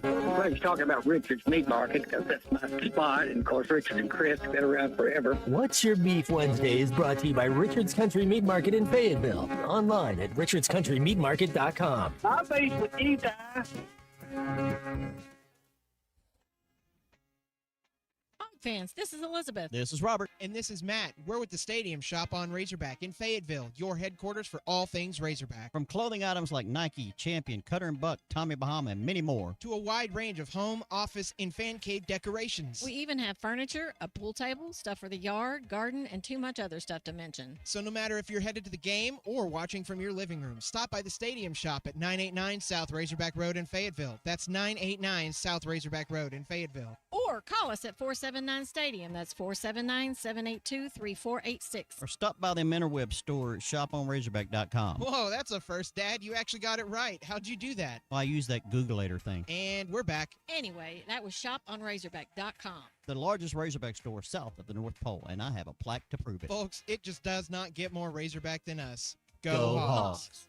Everybody's talking about Richard's Meat Market because that's my spot, and of course Richard and Chris have been around forever. What's Your Beef Wednesday is brought to you by Richard's Country Meat Market in Fayetteville. Online at richardscountrymeatmarket.com. I'll face with you, Ty. Fans, this is Elizabeth. This is Robert. And this is Matt. We're with the Stadium Shop on Razorback in Fayetteville, your headquarters for all things Razorback. From clothing items like Nike, Champion, Cutter and Buck, Tommy Bahama, and many more, to a wide range of home, office, and fan cave decorations. We even have furniture, a pool table, stuff for the yard, garden, and too much other stuff to mention. So no matter if you're headed to the game or watching from your living room, stop by the Stadium Shop at 989 South Razorback Road in Fayetteville. That's 989 South Razorback Road in Fayetteville. Or call us at 479-STADIUM. That's 479-782-3486. or stop by the interweb store at shoponrazorback.com. Whoa, that's a first, Dad. You actually got it right. How'd you do that? Well, I use that Googleator thing. And we're back. Anyway, that was shoponrazorback.com. The largest Razorback store south of the North Pole, and I have a plaque to prove it. Folks, it just does not get more Razorback than us. Go Hogs.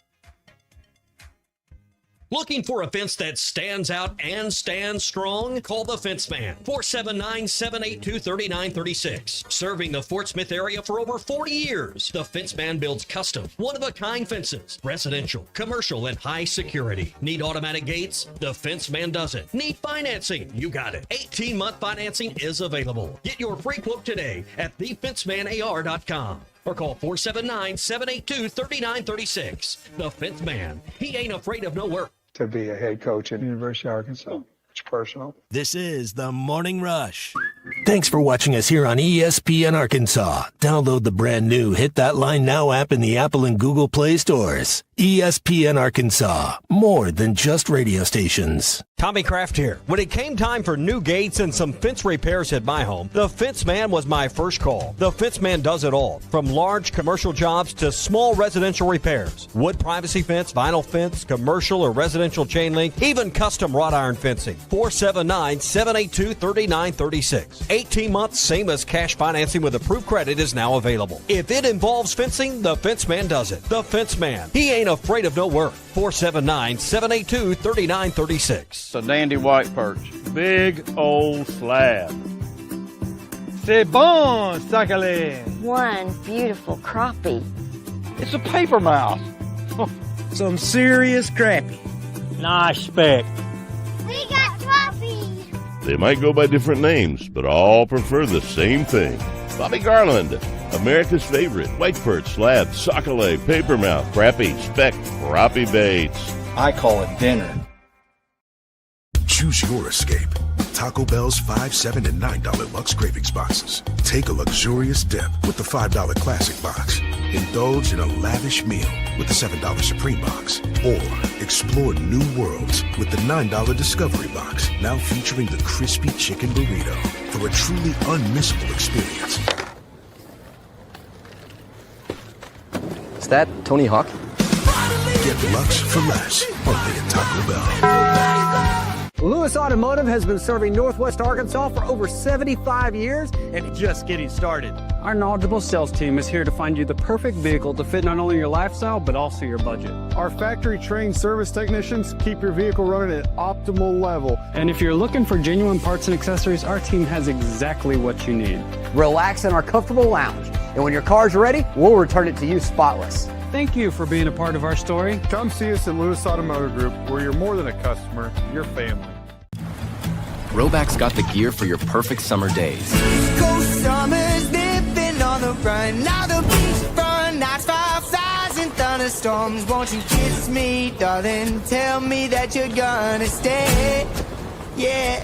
Looking for a fence that stands out and stands strong? Call the Fence Man, 479-782-3936. Serving the Fort Smith area for over 40 years, the Fence Man builds custom, one-of-a-kind fences, residential, commercial, and high security. Need automatic gates? The Fence Man does it. Need financing? You got it. 18-month financing is available. Get your free quote today at thefencemanar.com. Or call 479-782-3936. The Fence Man. He ain't afraid of no work. To be a head coach at the University of Arkansas. It's personal. This is the Morning Rush. Thanks for watching us here on ESPN Arkansas. Download the brand new Hit That Line Now app in the Apple and Google Play stores. ESPN Arkansas, more than just radio stations. Tommy Kraft here. When it came time for new gates and some fence repairs at my home, the Fence Man was my first call. The Fence Man does it all, from large commercial jobs to small residential repairs. Wood privacy fence, vinyl fence, commercial or residential chain link, even custom wrought iron fencing. 479-782-3936. 18 months, same as cash financing with approved credit is now available. If it involves fencing, the Fence Man does it. The Fence Man. He ain't afraid of no work. 479-782-3936. It's a dandy white perch. Big old slab. C'est bon, sacale. One beautiful crappie. It's a paper mouse. Some serious crappie. Nice speck. We got trophies. They might go by different names, but all prefer the same thing. Bobby Garland, America's favorite, white perch, slab, sockeye, papermouth, crappie, speck, crappie baits. I call it dinner. Choose your escape. Taco Bell's $5, $7, and $9 Lux Cravings boxes. Take a luxurious dip with the $5 Classic box. Indulge in a lavish meal with the $7 Supreme box. Or explore new worlds with the $9 Discovery box, now featuring the crispy chicken burrito for a truly unmissable experience. Is that Tony Hawk? Get Lux for less, only at Taco Bell. Lewis Automotive has been serving Northwest Arkansas for over 75 years and just getting started. Our knowledgeable sales team is here to find you the perfect vehicle to fit not only your lifestyle, but also your budget. Our factory-trained service technicians keep your vehicle running at optimal level. And if you're looking for genuine parts and accessories, our team has exactly what you need. Relax in our comfortable lounge, and when your car's ready, we'll return it to you spotless. Thank you for being a part of our story. Come see us at Lewis Automotive Group, where you're more than a customer, you're family. Roback's got the gear for your perfect summer days. Coast summers living on the run. Now the beachfront nights, 5,000 thunderstorms. Won't you kiss me, darling? Tell me that you're gonna stay. Yeah.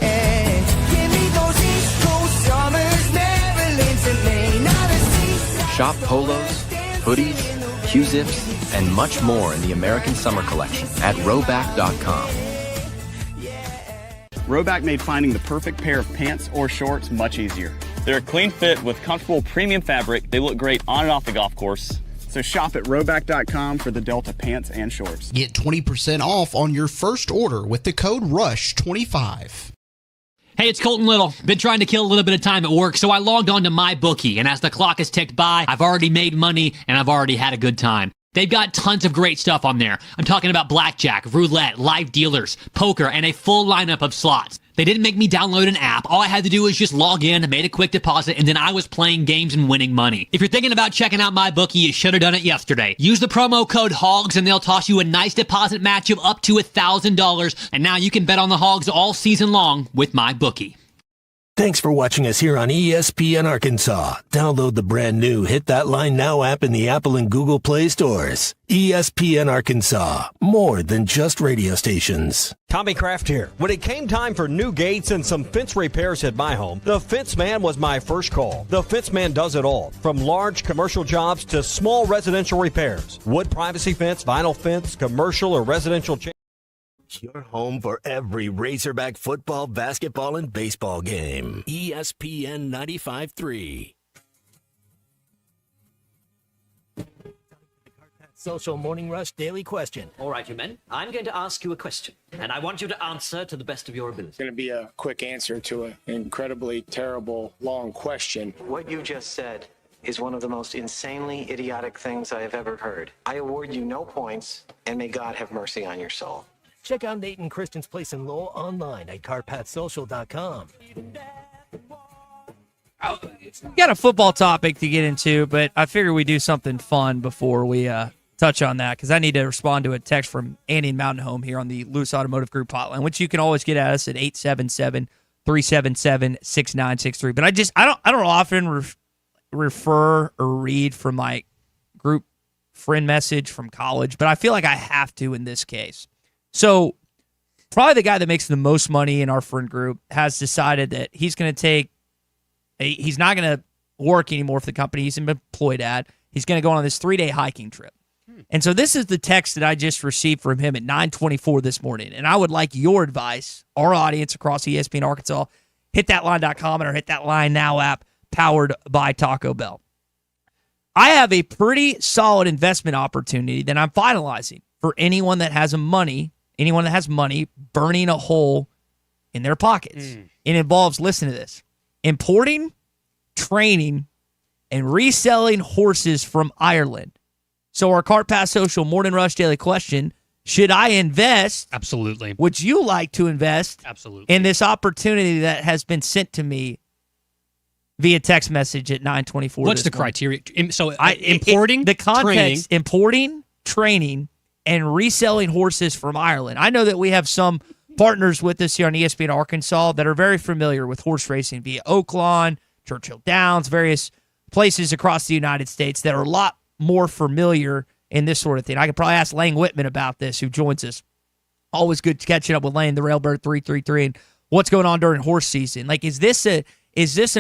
Give me those East Coast summers, Maryland to Maine. Now the seaside. Shop polos, hoodies, Q-zips, and much more in the American Summer Collection at Roback.com. Roback made finding the perfect pair of pants or shorts much easier. They're a clean fit with comfortable premium fabric. They look great on and off the golf course. So shop at Roback.com for the Delta pants and shorts. Get 20% off on your first order with the code RUSH25. Hey, it's Colton Little. Been trying to kill a little bit of time at work, so I logged on to MyBookie, and as the clock has ticked by, I've already made money, and I've already had a good time. They've got tons of great stuff on there. I'm talking about blackjack, roulette, live dealers, poker, and a full lineup of slots. They didn't make me download an app. All I had to do was just log in, made a quick deposit, and then I was playing games and winning money. If you're thinking about checking out MyBookie, you should have done it yesterday. Use the promo code HOGS, and they'll toss you a nice deposit match of up to $1,000. And now you can bet on the Hogs all season long with MyBookie. Thanks for watching us here on ESPN Arkansas. Download the brand new Hit That Line Now app in the Apple and Google Play stores. ESPN Arkansas, more than just radio stations. Tommy Kraft here. When it came time for new gates and some fence repairs at my home, the Fence Man was my first call. The Fence Man does it all, from large commercial jobs to small residential repairs. Wood privacy fence, vinyl fence, commercial or residential Your home for every Razorback football, basketball, and baseball game. ESPN 95.3. Social Morning Rush Daily Question. All right, you men. I'm going to ask you a question, and I want you to answer to the best of your ability. It's going to be a quick answer to an incredibly terrible, long question. What you just said is one of the most insanely idiotic things I have ever heard. I award you no points, and may God have mercy on your soul. Check out Nate and Christian's Place in Lowell online at carpathsocial.com. We got a football topic to get into, but I figure we do something fun before we touch on that, because I need to respond to a text from Andy in Mountain Home here on the Lewis Automotive Group hotline, which you can always get at us at 877-377-6963. But I don't often refer or read from my group friend message from college, but I feel like I have to in this case. So probably the guy that makes the most money in our friend group has decided that he's going to he's not going to work anymore for the company he's employed at. He's going to go on this 3-day hiking trip. And so this is the text that I just received from him at 9:24 this morning. And I would like your advice, our audience across ESPN Arkansas, hitthatline.com and our Hit That Line Now app powered by Taco Bell. I have a pretty solid investment opportunity that I'm finalizing for anyone that has money burning a hole in their pockets. It involves, listen to this, importing, training, and reselling horses from Ireland. So our Cart Pass Social Morning Rush Daily question, should I invest? Absolutely. Would you like to invest? Absolutely. In this opportunity that has been sent to me via text message at 9:24? What's the criteria? So importing, the context, training. importing, training, and reselling horses from Ireland. I know that we have some partners with us here on ESPN Arkansas that are very familiar with horse racing via Oaklawn, Churchill Downs, various places across the United States that are a lot more familiar in this sort of thing. I could probably ask Lane Whitman about this, who joins us. Always good catching up with Lane, the Railbird 333, and what's going on during horse season. Like, is this an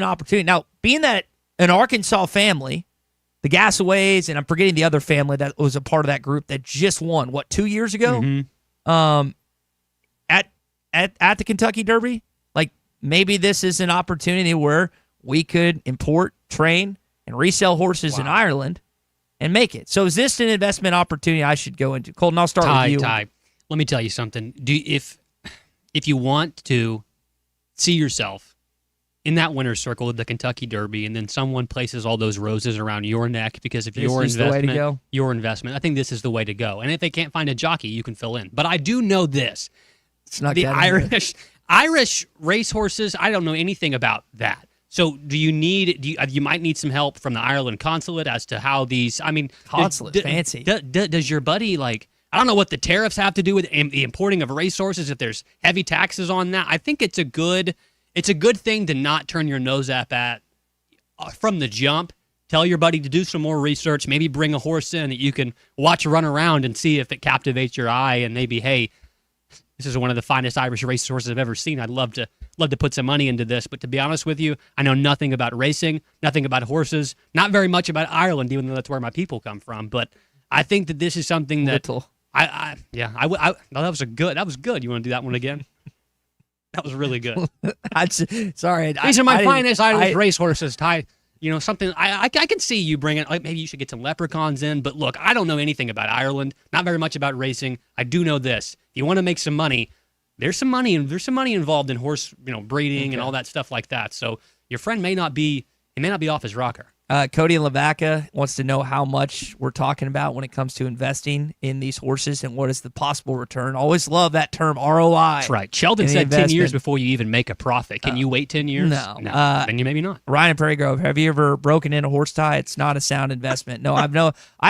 opportunity? Now, being that an Arkansas family, the Gassaways, and I'm forgetting the other family that was a part of that group that just won, 2 years ago? Mm-hmm. At the Kentucky Derby? Like, maybe this is an opportunity where we could import, train, and resell horses in Ireland and make it. So is this an investment opportunity I should go into? Colton, I'll start with you. Ty, let me tell you something. If you want to see yourself in that winner's circle of the Kentucky Derby, and then someone places all those roses around your neck because of your investment, I think this is the way to go. And if they can't find a jockey, you can fill in. But I do know this. It's not the Irish racehorses, I don't know anything about that. So you might need some help from the Ireland consulate as to how these, consulate, fancy. Does your buddy, like, I don't know what the tariffs have to do with the importing of racehorses, if there's heavy taxes on that. I think it's a good thing to not turn your nose up at from the jump. Tell your buddy to do some more research, maybe bring a horse in that you can watch run around and see if it captivates your eye, and maybe, hey, this is one of the finest Irish racehorses I've ever seen. I'd love to put some money into this. But to be honest with you, I know nothing about racing, nothing about horses, not very much about Ireland, even though that's where my people come from. But I think that this is something that no, that was good. You want to do that one again? That was really good. Sorry. These are my finest Irish racehorses, Ty. Something I can see you bringing, like, maybe you should get some leprechauns in. But look, I don't know anything about Ireland, not very much about racing. I do know this. If you want to make some money, there's some money involved in horse, breeding and all that stuff like that. So your friend may not be off his rocker. Cody in Lavaca wants to know how much we're talking about when it comes to investing in these horses and what is the possible return. Always love that term, ROI. That's right. Sheldon said 10 years before you even make a profit. Can you wait 10 years? No. Then you maybe not. Ryan in Prairie Grove, have you ever broken in a horse tie? It's not a sound investment. No, I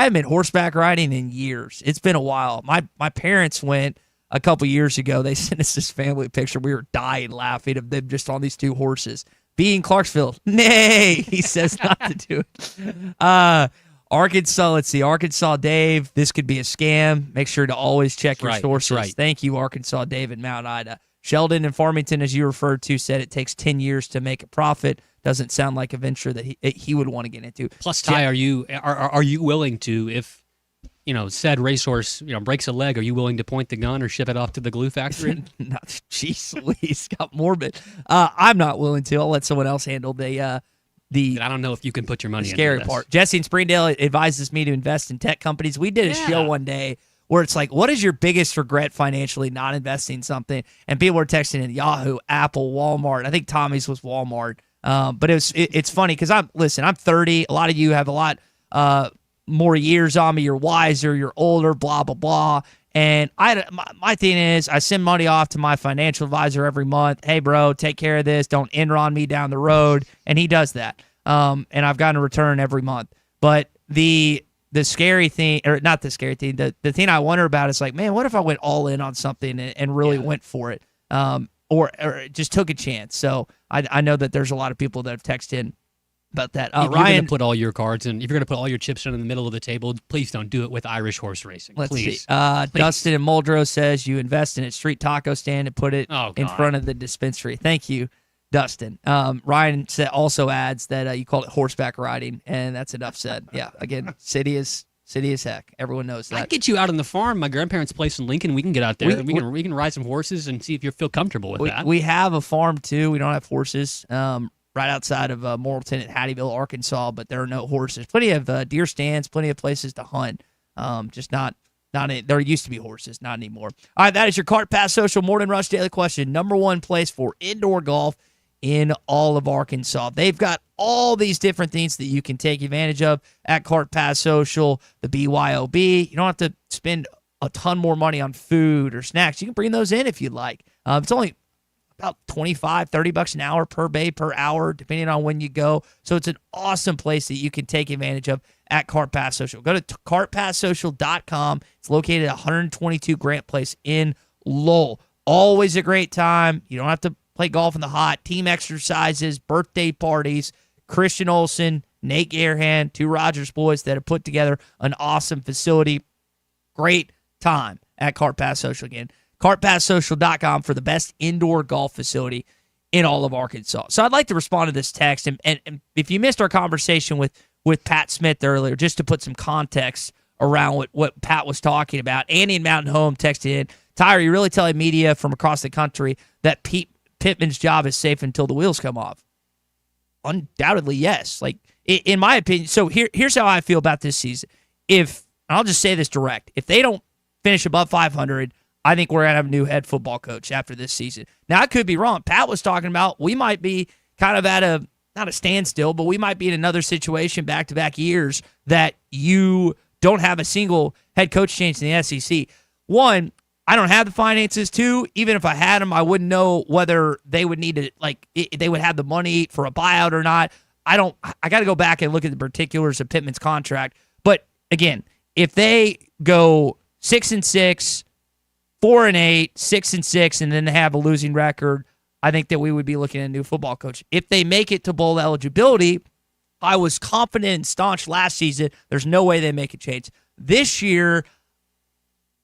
haven't been horseback riding in years. It's been a while. My parents went a couple years ago. They sent us this family picture. We were dying laughing of them just on these two horses. Be in Clarksville. Nay, he says not to do it. Arkansas, let's see. Arkansas Dave, this could be a scam. Make sure to always check your sources. Right. Thank you, Arkansas Dave in Mount Ida. Sheldon in Farmington, as you referred to, said it takes 10 years to make a profit. Doesn't sound like a venture that he would want to get into. Plus, Ty, are you willing to, if said racehorse, breaks a leg, are you willing to point the gun or ship it off to the glue factory? Jeez Louise, got morbid. I'm not willing to. I'll let someone else handle the I don't know if you can put your money scary into this. part. Jesse in Springdale advises me to invest in tech companies. We did a show one day where it's like, what is your biggest regret financially not investing in something? And people were texting in Yahoo, Apple, Walmart. I think Tommy's was Walmart. But it's funny because I'm 30. A lot of you have a lot more years on me, you're wiser, you're older, blah, blah, blah. And my thing is, I send money off to my financial advisor every month. Hey, bro, take care of this. Don't Enron me down the road. And he does that. And I've gotten a return every month. But the scary thing, or not the scary thing, the thing I wonder about is like, man, what if I went all in on something and really went for it, or just took a chance? So I know that there's a lot of people that have texted in about that. If Ryan, you're going to put all your cards in, if you're going to put all your chips in the middle of the table, please don't do it with Irish horse racing. Let's please. See. Dustin in Muldrow says you invest in a street taco stand and put it in front of the dispensary. Thank you, Dustin. Ryan also adds that you call it horseback riding, and that's enough said. Yeah, again, city is heck. Everyone knows that. I can get you out on the farm, my grandparents' place in Lincoln. We can get out there. We can ride some horses and see if you feel comfortable with that. We have a farm too. We don't have horses. Right outside of Morrilton at Hattieville, Arkansas, but there are no horses. Plenty of deer stands, plenty of places to hunt. Just not there used to be horses, not anymore. All right, that is your Cart Pass Social Morning Rush Daily Question. Number one place for indoor golf in all of Arkansas. They've got all these different things that you can take advantage of at Cart Pass Social, the BYOB. You don't have to spend a ton more money on food or snacks. You can bring those in if you'd like. It's only about $25-$30 an hour per bay per hour, depending on when you go. So it's an awesome place that you can take advantage of at Cart Pass Social. Go to cartpasssocial.com. It's located at 122 Grant Place in Lowell. Always a great time. You don't have to play golf in the hot. Team exercises, birthday parties. Christian Olson, Nate Garehan, 2 Rogers boys that have put together an awesome facility. Great time at Cart Pass Social again. CartPassSocial.com for the best indoor golf facility in all of Arkansas. So I'd like to respond to this text, and if you missed our conversation with Pat Smith earlier, just to put some context around what Pat was talking about, Andy in Mountain Home texted in, Tyre, you really telling media from across the country that Pittman's job is safe until the wheels come off? Undoubtedly, yes. Like, in my opinion, so here's how I feel about this season. I'll just say this direct, if they don't finish above 500, I think we're going to have a new head football coach after this season. Now, I could be wrong. Pat was talking about we might be kind of at not a standstill, but we might be in another situation back-to-back years that you don't have a single head coach change in the SEC. One, I don't have the finances. Two, even if I had them, I wouldn't know whether they would need to, they would have the money for a buyout or not. I got to go back and look at the particulars of Pittman's contract. But again, if they go 6-6, 4-8, 6-6, and then they have a losing record, I think that we would be looking at a new football coach. If they make it to bowl eligibility, I was confident and staunch last season. There's no way they make a change. This year,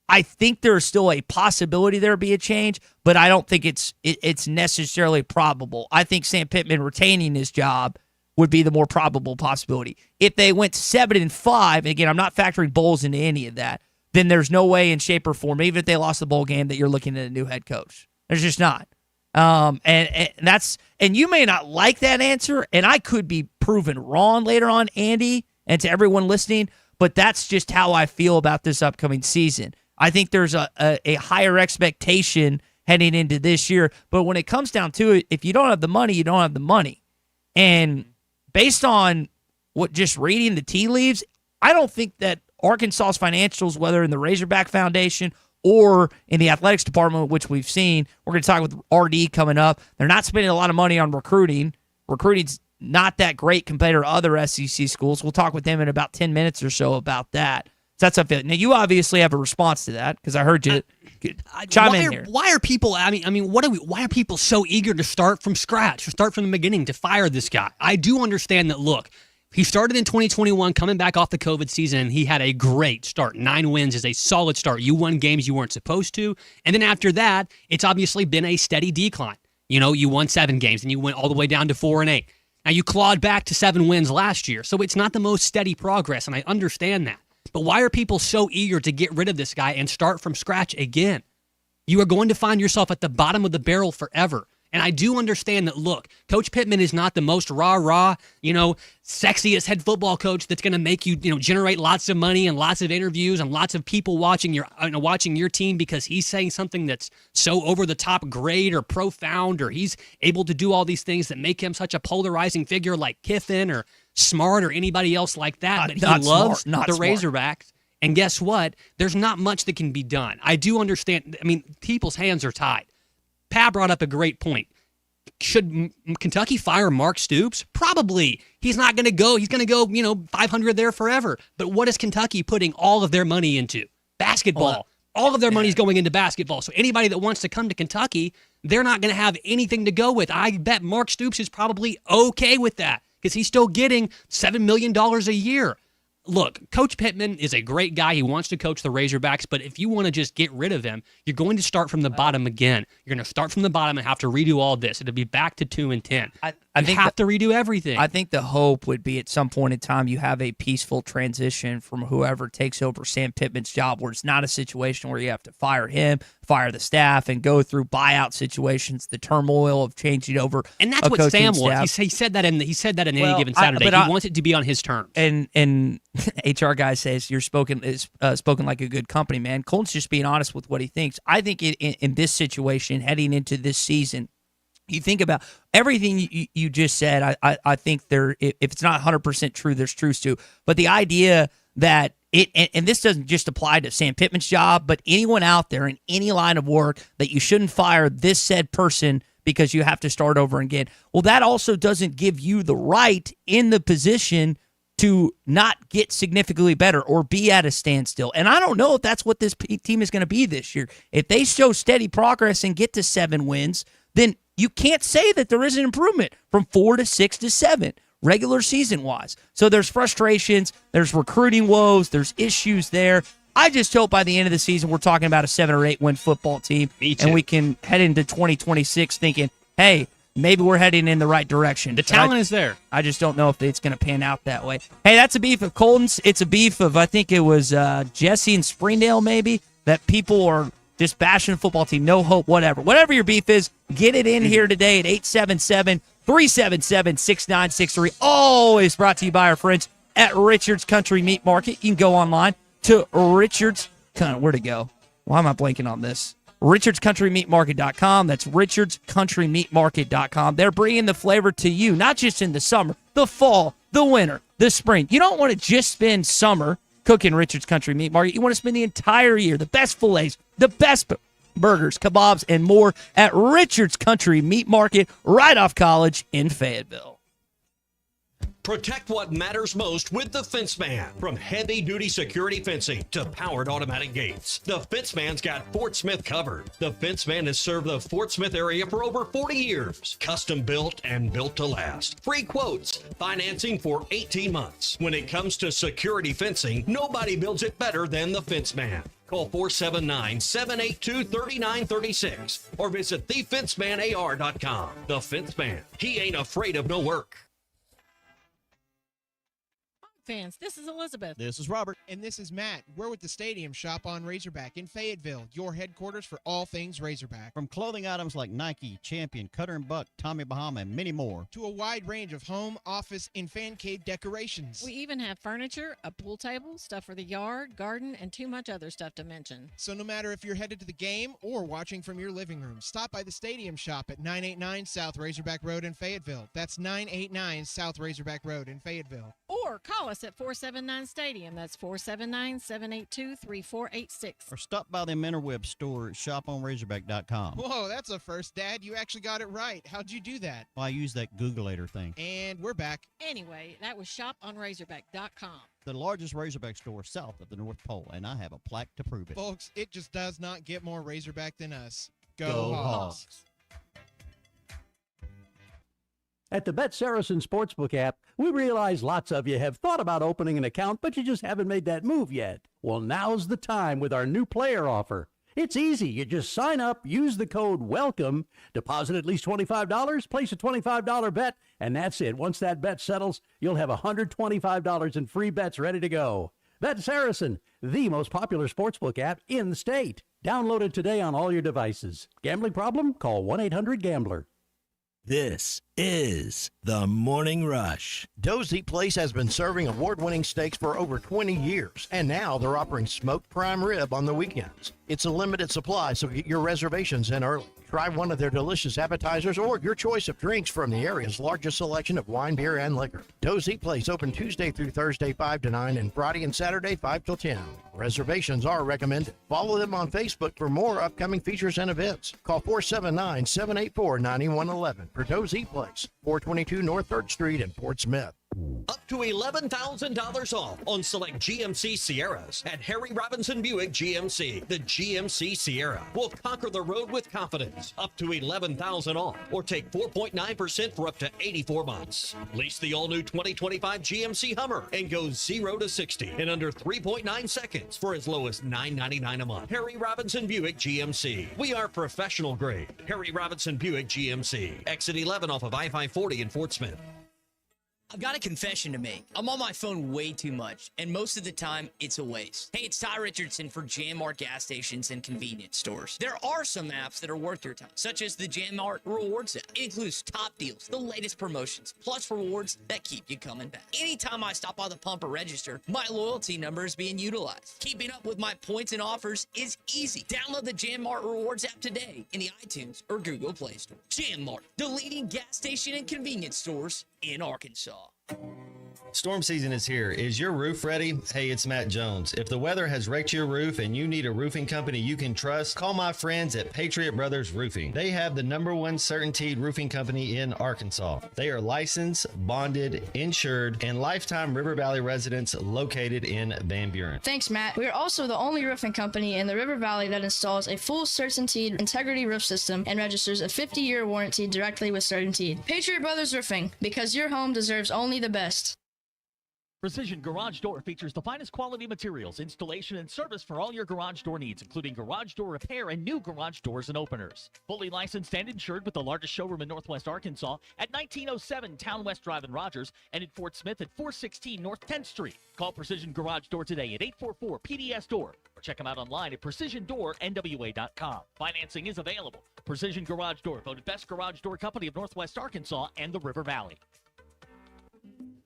I think there's still a possibility there be a change, but I don't think it's necessarily probable. I think Sam Pittman retaining his job would be the more probable possibility. If they went 7-5, and again, I'm not factoring bowls into any of that, then there's no way in shape or form, even if they lost the bowl game, that you're looking at a new head coach. There's just not. And you may not like that answer, and I could be proven wrong later on, Andy, and to everyone listening, but that's just how I feel about this upcoming season. I think there's a higher expectation heading into this year, but when it comes down to it, if you don't have the money, you don't have the money. And based on what just reading the tea leaves, I don't think that Arkansas's financials, whether in the Razorback Foundation or in the athletics department, which we've seen, we're going to talk with RD coming up, they're not spending a lot of money on recruiting. Recruiting's not that great compared to other SEC schools. We'll talk with them in about 10 minutes or so about that. So that's up. Now, you obviously have a response to that because I heard you chime in here. Why are people? Why are people so eager to start from scratch, to start from the beginning, to fire this guy? I do understand that. Look, he started in 2021, coming back off the COVID season, and he had a great start. 9 wins is a solid start. You won games you weren't supposed to, and then after that, it's obviously been a steady decline. You know, you won 7 games, and you went all the way down to 4-8. Now you clawed back to 7 wins last year, so it's not the most steady progress, and I understand that. But why are people so eager to get rid of this guy and start from scratch again? You are going to find yourself at the bottom of the barrel forever. And I do understand that, look, Coach Pittman is not the most rah-rah, sexiest head football coach that's going to make you, generate lots of money and lots of interviews and lots of people watching your team because he's saying something that's so over-the-top great or profound, or he's able to do all these things that make him such a polarizing figure like Kiffin or Smart or anybody else like that. But he loves the Razorbacks. And guess what? There's not much that can be done. I do understand. I mean, people's hands are tied. Pat brought up a great point. Should Kentucky fire Mark Stoops? Probably. He's not going to go. He's going to go, 500 there forever. But what is Kentucky putting all of their money into? Basketball. All of their money is going into basketball. So anybody that wants to come to Kentucky, they're not going to have anything to go with. I bet Mark Stoops is probably okay with that because he's still getting $7 million a year. Look, Coach Pittman is a great guy. He wants to coach the Razorbacks, but if you want to just get rid of him, you're going to start from the bottom again. You're going to start from the bottom and have to redo all this. It'll be back to 2-10. I think have to redo everything. I think the hope would be at some point in time you have a peaceful transition from whoever takes over Sam Pittman's job, where it's not a situation where you have to fire him, fire the staff, and go through buyout situations, the turmoil of changing over. And that's what Sam wants. He said that in any given Saturday. He wants it to be on his terms. And HR guy says you're spoken like a good company, man. Colton's just being honest with what he thinks. I think in this situation, heading into this season, you think about everything you just said. I think if it's not 100% true, there's truth to. But the idea that and this doesn't just apply to Sam Pittman's job, but anyone out there in any line of work, that you shouldn't fire this said person because you have to start over again. Well, that also doesn't give you the right in the position to not get significantly better or be at a standstill. And I don't know if that's what this team is going to be this year. If they show steady progress and get to 7 wins, then you can't say that there is an improvement from 4 to 6 to 7. regular season-wise. So there's frustrations, there's recruiting woes, there's issues there. I just hope by the end of the season we're talking about a 7 or 8 win football team, and we can head into 2026 thinking, hey, maybe we're heading in the right direction. The talent is there. I just don't know if it's going to pan out that way. Hey, that's a beef of Colton's. It's a beef of, I think it was Jesse and Springdale maybe, that people are just bashing the football team. No hope, whatever. Whatever your beef is, get it in here today at 877-377-6963. Always brought to you by our friends at Richard's Country Meat Market. You can go online to Richard's. Where'd it go? Why am I blanking on this? RichardsCountryMeatMarket.com. That's RichardsCountryMeatMarket.com. They're bringing the flavor to you, not just in the summer, the fall, the winter, the spring. You don't want to just spend summer cooking Richard's Country Meat Market. You want to spend the entire year, the best fillets, the best burgers, kebabs, and more at Richard's Country Meat Market right off College in Fayetteville. Protect what matters most with the Fence Man. From heavy-duty security fencing to powered automatic gates, the Fence Man's got Fort Smith covered. The Fence Man has served the Fort Smith area for over 40 years. Custom built and built to last. Free quotes. Financing for 18 months. When it comes to security fencing, nobody builds it better than the Fence Man. Call 479-782-3936 or visit thefencemanAR.com. The Fence Man. He ain't afraid of no work. Fans, this is Elizabeth. This is Robert. And this is Matt. We're with the Stadium Shop on Razorback in Fayetteville, your headquarters for all things Razorback. From clothing items like Nike, Champion, Cutter & Buck, Tommy Bahama, and many more, to a wide range of home, office, and fan cave decorations. We even have furniture, a pool table, stuff for the yard, garden, and too much other stuff to mention. So no matter if you're headed to the game or watching from your living room, stop by the Stadium Shop at 989 South Razorback Road in Fayetteville. That's 989 South Razorback Road in Fayetteville. Or call us at 479-STADIUM. That's 479-782-3486. or stop by the Interweb store at shoponrazorback.com. Whoa, that's a first, Dad. You actually got it right. How'd you do that? Well, I use that Googleator thing. And we're back. Anyway, that was shoponrazorback.com. The largest Razorback store south of the North Pole, and I have a plaque to prove it. Folks, it just does not get more Razorback than us. Go Hogs. At the Bet Saracen Sportsbook app, we realize lots of you have thought about opening an account, but you just haven't made that move yet. Well, now's the time with our new player offer. It's easy. You just sign up, use the code WELCOME, deposit at least $25, place a $25 bet, and that's it. Once that bet settles, you'll have $125 in free bets ready to go. Bet Saracen, the most popular sportsbook app in the state. Download it today on all your devices. Gambling problem? Call 1-800-GAMBLER. This is The Morning Rush. Doe's Eat Place has been serving award-winning steaks for over 20 years, and now they're offering smoked prime rib on the weekends. It's a limited supply, so get your reservations in early. Try one of their delicious appetizers or your choice of drinks from the area's largest selection of wine, beer, and liquor. Doe's Eat Place open Tuesday through Thursday 5 to 9 and Friday and Saturday 5 till 10. Reservations are recommended. Follow them on Facebook for more upcoming features and events. Call 479-784-9111 for Doe's Eat Place, 422 North 3rd Street in Fort Smith. Up to $11,000 off on select GMC Sierras at Harry Robinson Buick GMC. The GMC Sierra will conquer the road with confidence. Up to $11,000 off, or take 4.9% for up to 84 months. Lease the all-new 2025 GMC Hummer and go 0 to 60 in under 3.9 seconds for as low as $9.99 a month. Harry Robinson Buick GMC. We are professional grade. Harry Robinson Buick GMC. Exit 11 off of I-540 in Fort Smith. I've got a confession to make. I'm on my phone way too much, and most of the time, it's a waste. Hey, it's Ty Richardson for Janmart gas stations and convenience stores. There are some apps that are worth your time, such as the Janmart Rewards app. It includes top deals, the latest promotions, plus rewards that keep you coming back. Anytime I stop by the pump or register, my loyalty number is being utilized. Keeping up with my points and offers is easy. Download the Janmart Rewards app today in the iTunes or Google Play Store. Janmart, the leading gas station and convenience stores in Arkansas. Storm season is here. Is your roof ready? Hey, it's Matt Jones. If the weather has wrecked your roof and you need a roofing company you can trust, call my friends at Patriot Brothers Roofing. They have the #1 certainteed roofing company in Arkansas. They are licensed, bonded, insured, and lifetime River Valley residents located in Van Buren. Thanks, Matt. We are also the only roofing company in the River Valley that installs a full CertainTeed integrity roof system and registers a 50-year warranty directly with CertainTeed. Patriot Brothers Roofing, because your home deserves only the best. Precision Garage Door features the finest quality materials, installation, and service for all your garage door needs, including garage door repair and new garage doors and openers. Fully licensed and insured with the largest showroom in Northwest Arkansas at 1907 Town West Drive in Rogers and in Fort Smith at 416 North 10th Street. Call Precision Garage Door today at 844-PDS-DOOR or check them out online at PrecisionDoorNWA.com. Financing is available. Precision Garage Door, voted Best Garage Door Company of Northwest Arkansas and the River Valley.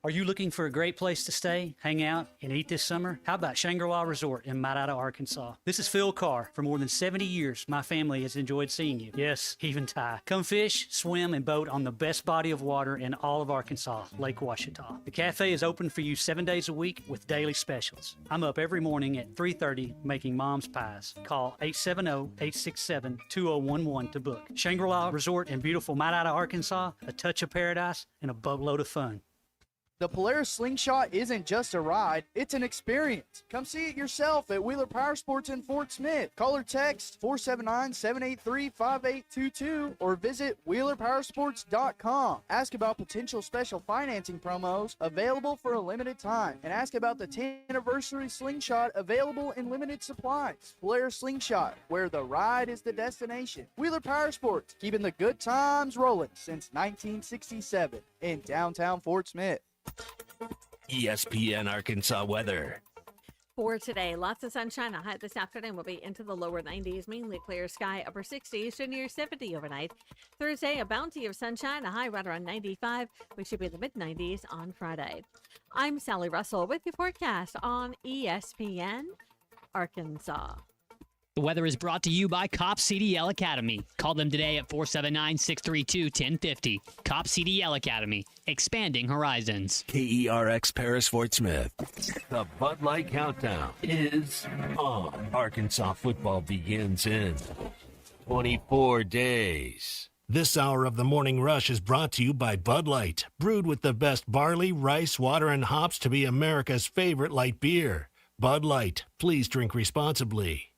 Are you looking for a great place to stay, hang out, and eat this summer? How about Shangri-La Resort in Madida, Arkansas? This is Phil Carr. For more than 70 years, my family has enjoyed seeing you. Yes, even Ty. Come fish, swim, and boat on the best body of water in all of Arkansas, Lake Ouachita. The cafe is open for you 7 days a week with daily specials. I'm up every morning at 3:30 making mom's pies. Call 870-867-2011 to book. Shangri-La Resort in beautiful Madida, Arkansas, a touch of paradise and a boatload of fun. The Polaris Slingshot isn't just a ride, it's an experience. Come see it yourself at Wheeler Power Sports in Fort Smith. Call or text 479-783-5822 or visit WheelerPowersports.com. Ask about potential special financing promos available for a limited time. And ask about the 10th anniversary Slingshot available in limited supplies. Polaris Slingshot, where the ride is the destination. Wheeler Power Sports, keeping the good times rolling since 1967 in downtown Fort Smith. ESPN Arkansas weather. For today, lots of sunshine. A high this afternoon will be into the lower 90s, mainly clear sky, upper 60s to near 70 overnight. Thursday, a bounty of sunshine, a high right around 95. We should be in the mid-90s on Friday. I'm Sally Russell with your forecast on ESPN Arkansas. The weather is brought to you by Cop CDL Academy. Call them today at 479-632-1050. Cop CDL Academy, expanding horizons. KERX Paris Fort Smith. The Bud Light Countdown is on. Arkansas football begins in 24 days. This hour of the Morning Rush is brought to you by Bud Light, brewed with the best barley, rice, water, and hops to be America's favorite light beer. Bud Light, please drink responsibly.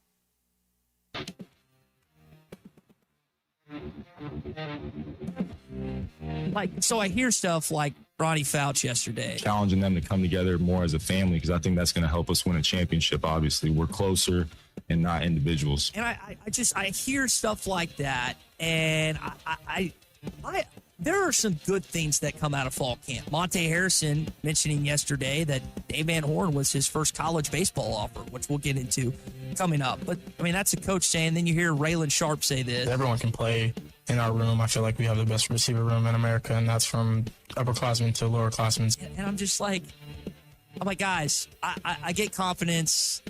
So I hear stuff like Ronnie Fouch yesterday. Challenging them to come together more as a family, because I think that's going to help us win a championship. Obviously, we're closer and not individuals. And I hear stuff like that, and I there are some good things that come out of fall camp. Monte Harrison mentioning yesterday that Dave Van Horn was his first college baseball offer, which we'll get into coming up. But, I mean, that's a coach saying. Then you hear Raylan Sharp say this. Everyone can play in our room. I feel like we have the best receiver room in America, and that's from upperclassmen to lowerclassmen. And I'm just like, guys, I get confidence.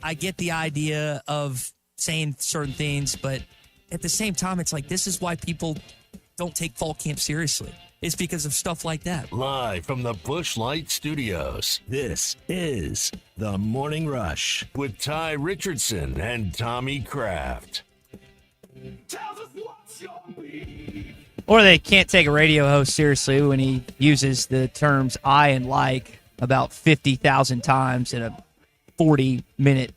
I get the idea of saying certain things, but at the same time, it's like, this is why people don't take fall camp seriously. It's because of stuff like that. Live from the Busch Light Studios, this is The Morning Rush with Ty Richardson and Tommy Kraft. Or they can't take a radio host seriously when he uses the terms I and like about 50,000 times in a 40-minute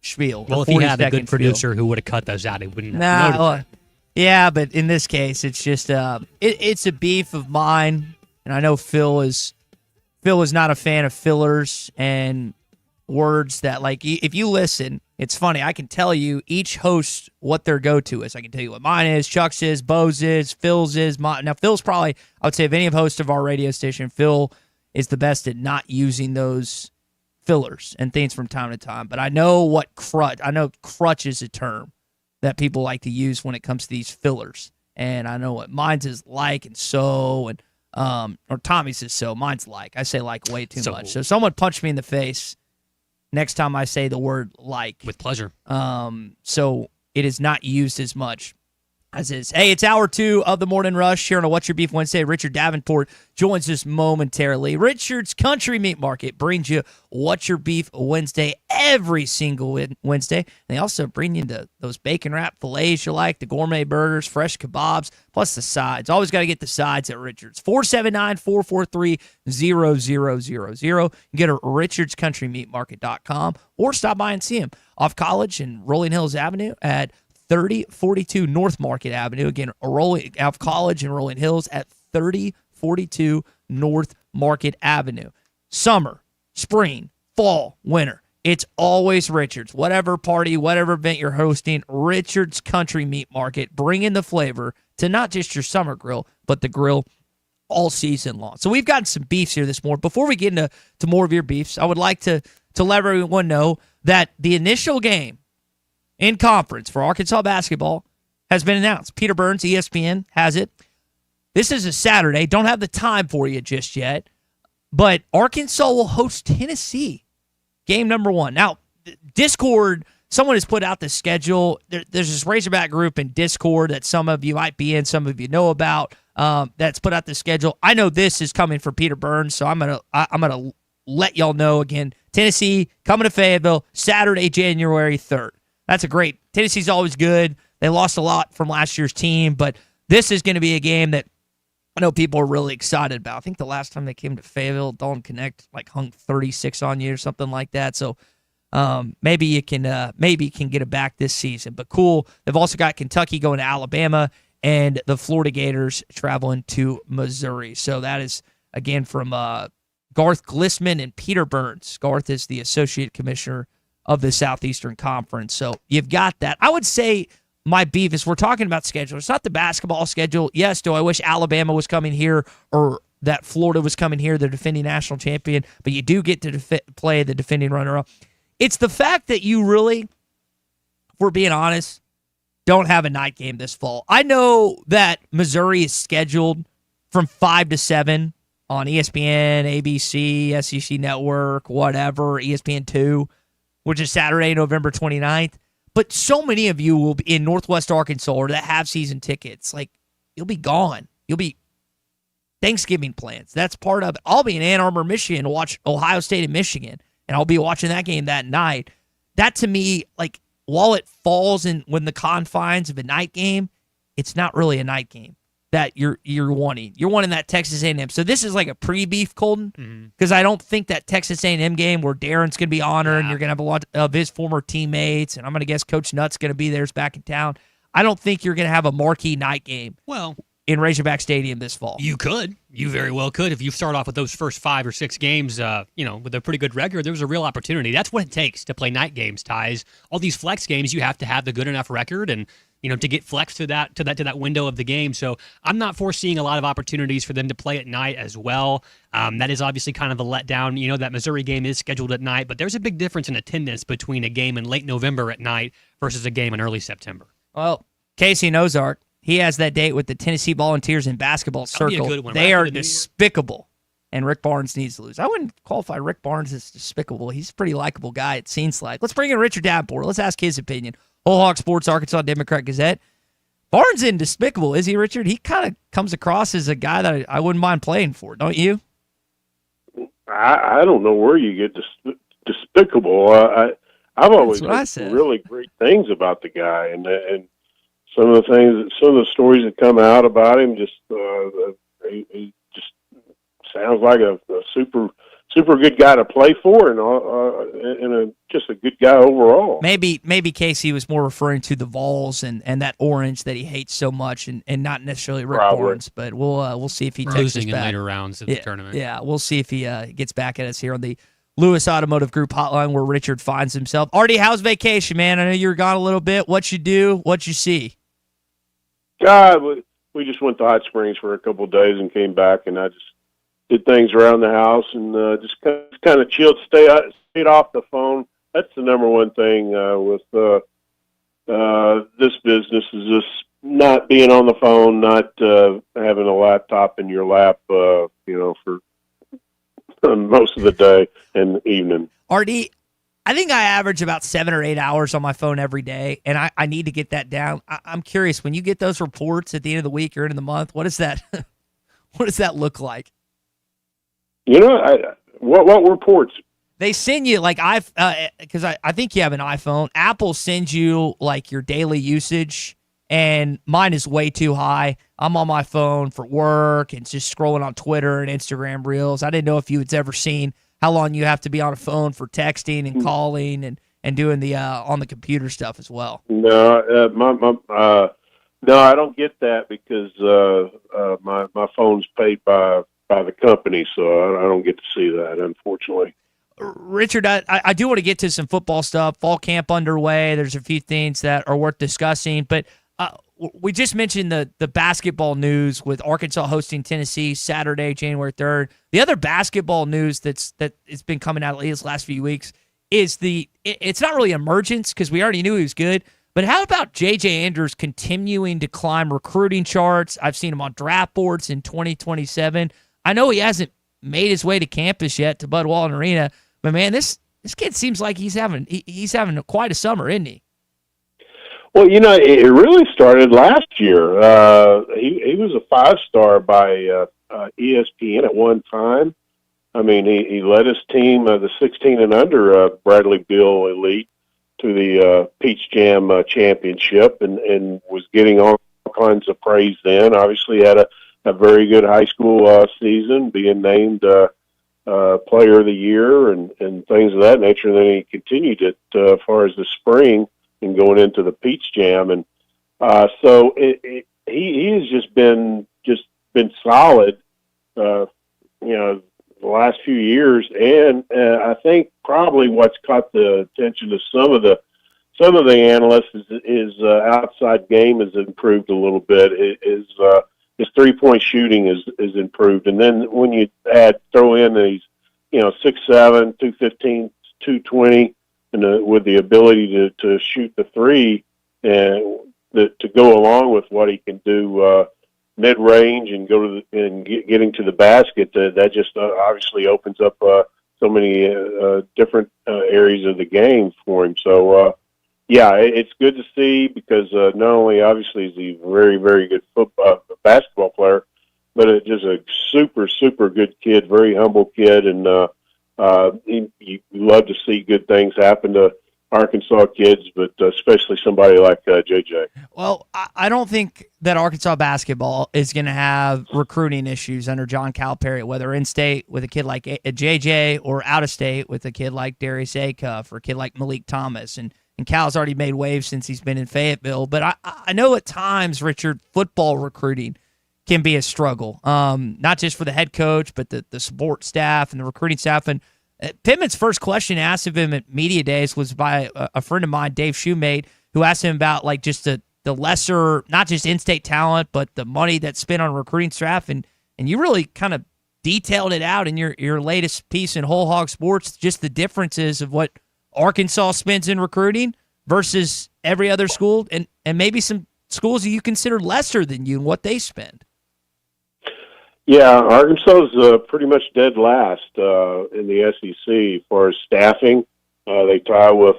spiel. Well, if he had a good producer who would have cut those out, he wouldn't have noticed. Yeah, but in this case, it's just it's a beef of mine, and I know Phil is not a fan of fillers and words that, like, if you listen, it's funny. I can tell you each host what their go-to is. I can tell you what mine is, Chuck's is, Bo's is, Phil's is. Now, Phil's probably, I would say, of any host of our radio station, Phil is the best at not using those fillers and things from time to time. But I know what crutch is a term that people like to use when it comes to these fillers. And I know what mine's is like and so, and or Tommy's is so. Mine's like. I say like way too much. So someone punch me in the face next time I say the word like. With pleasure. So it is not used as much As is. Hey, it's hour 2 of the Morning Rush here on a What's Your Beef Wednesday. Richard Davenport joins us momentarily. Richard's Country Meat Market brings you What's Your Beef Wednesday every single Wednesday. And they also bring you those bacon wrap fillets you like, the gourmet burgers, fresh kebabs, plus the sides. Always got to get the sides at Richard's. 479-443-0000. You can get at richardscountrymeatmarket.com or stop by and see him off College and Rolling Hills Avenue at 3042 North Market Avenue. Again, off College and Rolling Hills at 3042 North Market Avenue. Summer, spring, fall, winter. It's always Richard's. Whatever party, whatever event you're hosting, Richard's Country Meat Market, bringing the flavor to not just your summer grill, but the grill all season long. So we've got some beefs here this morning. Before we get into more of your beefs, I would like to let everyone know that the initial game in conference for Arkansas basketball has been announced. Peter Burns, ESPN, has it. This is a Saturday. Don't have the time for you just yet. But Arkansas will host Tennessee, game number 1. Now, Discord, someone has put out the schedule. There's this Razorback group in Discord that some of you might be in, some of you know about, that's put out the schedule. I know this is coming from Peter Burns, so I'm gonna let y'all know again. Tennessee coming to Fayetteville, Saturday, January 3rd. That's a great. Tennessee's always good. They lost a lot from last year's team, but this is going to be a game that I know people are really excited about. I think the last time they came to Fayetteville, Dalton Connect hung 36 on you or something like that. So maybe you can get it back this season. But cool. They've also got Kentucky going to Alabama and the Florida Gators traveling to Missouri. So that is again from Garth Glissman and Peter Burns. Garth is the associate commissioner of the Southeastern Conference. So you've got that. I would say my beef is we're talking about schedule. It's not the basketball schedule. Yes, do I wish Alabama was coming here or that Florida was coming here, the defending national champion, but you do get to play the defending runner-up. It's the fact that you really, if we're being honest, don't have a night game this fall. I know that Missouri is scheduled from 5 to 7 on ESPN, ABC, SEC Network, whatever, ESPN2, which is Saturday, November 29th. But so many of you will be in Northwest Arkansas or that have season tickets. You'll be gone. You'll be Thanksgiving plans. That's part of it. I'll be in Ann Arbor, Michigan to watch Ohio State and Michigan, and I'll be watching that game that night. That to me, while it falls in when the confines of a night game, it's not really a night game that you're wanting. You're wanting that Texas A&M. So this is like a pre-beef, Colton, because I don't think that Texas A&M game where Darren's going to be honored and you're going to have a lot of his former teammates, and I'm going to guess Coach Nutt's going to be there. He's back in town. I don't think you're going to have a marquee night game in Razorback Stadium this fall. You could. You very well could. If you start off with those first 5 or 6 games, with a pretty good record, there's a real opportunity. That's what it takes to play night games, Ties. All these flex games, you have to have the good enough record and to get flexed to that window of the game. So I'm not foreseeing a lot of opportunities for them to play at night as well. That is obviously kind of a letdown. That Missouri game is scheduled at night, but there's a big difference in attendance between a game in late November at night versus a game in early September. Well, Casey and Ozark, he has that date with the Tennessee Volunteers in basketball circle. They are despicable, and Rick Barnes needs to lose. I wouldn't qualify Rick Barnes as despicable. He's a pretty likable guy, it seems like. Let's bring in Richard Davenport. Let's ask his opinion. Whole Hog Sports, Arkansas Democrat Gazette. Barnes isn't despicable, is he, Richard? He kind of comes across as a guy that I wouldn't mind playing for, don't you? I don't know where you get despicable. I've always heard really great things about the guy, and some of the stories that come out about him just he just sounds like a super good guy to play for, and just a good guy overall. Maybe Casey was more referring to the Vols and that orange that he hates so much, and not necessarily Rick Barnes. But we'll see if he takes losing us back in later rounds of the tournament. Yeah, we'll see if he gets back at us here on the Lewis Automotive Group hotline where Richard finds himself. Artie, how's vacation, man? I know you were gone a little bit. What you do? What you see? God, we just went to Hot Springs for a couple of days and came back, and I just did things around the house and just kind of chilled, stayed off the phone. That's the number one thing with this business is just not being on the phone, not having a laptop in your lap, for most of the day and evening. Artie, I think I average about 7 or 8 hours on my phone every day, and I need to get that down. I'm curious, when you get those reports at the end of the week or end of the month, what does that what does that look like? You know, what reports? They send you like because I think you have an iPhone. Apple sends you like your daily usage, and mine is way too high. I'm on my phone for work and just scrolling on Twitter and Instagram Reels. I didn't know if you had ever seen how long you have to be on a phone for texting and calling and doing the on the computer stuff as well. No, no, I don't get that because my phone's paid by the company, so I don't get to see that, unfortunately. Richard, I do want to get to some football stuff. Fall camp underway. There's a few things that are worth discussing, but we just mentioned the basketball news with Arkansas hosting Tennessee Saturday, January 3rd. The other basketball news that it's been coming out these last few weeks is it's not really emergence because we already knew he was good, but how about J.J. Andrews continuing to climb recruiting charts? I've seen him on draft boards in 2027. I know he hasn't made his way to campus yet to Bud Walton Arena, but man, this kid seems like he's having quite a summer, isn't he? Well, you know, it really started last year. He was a 5-star by ESPN at one time. I mean, he led his team, the 16 and under Bradley Beal elite, to the Peach Jam championship, and was getting all kinds of praise then. Obviously, had a very good high school season, being named Player of the Year and things of that nature. And then he continued it as far as the spring and going into the Peach Jam, and so he has just been solid, you know, the last few years. And I think probably what's caught the attention of some of the analysts is outside game has improved a little bit. His 3-point shooting is improved, and then when you throw in these, you know, 6'7", 215, 220. And with the ability to shoot the three and to go along with what he can do mid range and getting to the basket, that just obviously opens up so many different areas of the game for him. So yeah, it's good to see because not only obviously is he a very, very good basketball player, but it's just a super good kid, very humble kid, and you love to see good things happen to Arkansas kids, but especially somebody like JJ. Well, I don't think that Arkansas basketball is going to have recruiting issues under John Calipari, whether in-state with a kid like JJ or out-of-state with a kid like Darius Acuff or a kid like Malik Thomas. And Cal's already made waves since he's been in Fayetteville. But I know at times, Richard, football recruiting can be a struggle, not just for the head coach, but the support staff and the recruiting staff. And Pittman's first question asked of him at media days was by a friend of mine, Dave Shoemate, who asked him about like just the lesser, not just in-state talent, but the money that's spent on recruiting staff. And you really kind of detailed it out in your latest piece in Whole Hog Sports, just the differences of what Arkansas spends in recruiting versus every other school, and maybe some schools that you consider lesser than you and what they spend. Yeah, Arkansas is pretty much dead last in the SEC as far as staffing. They tie with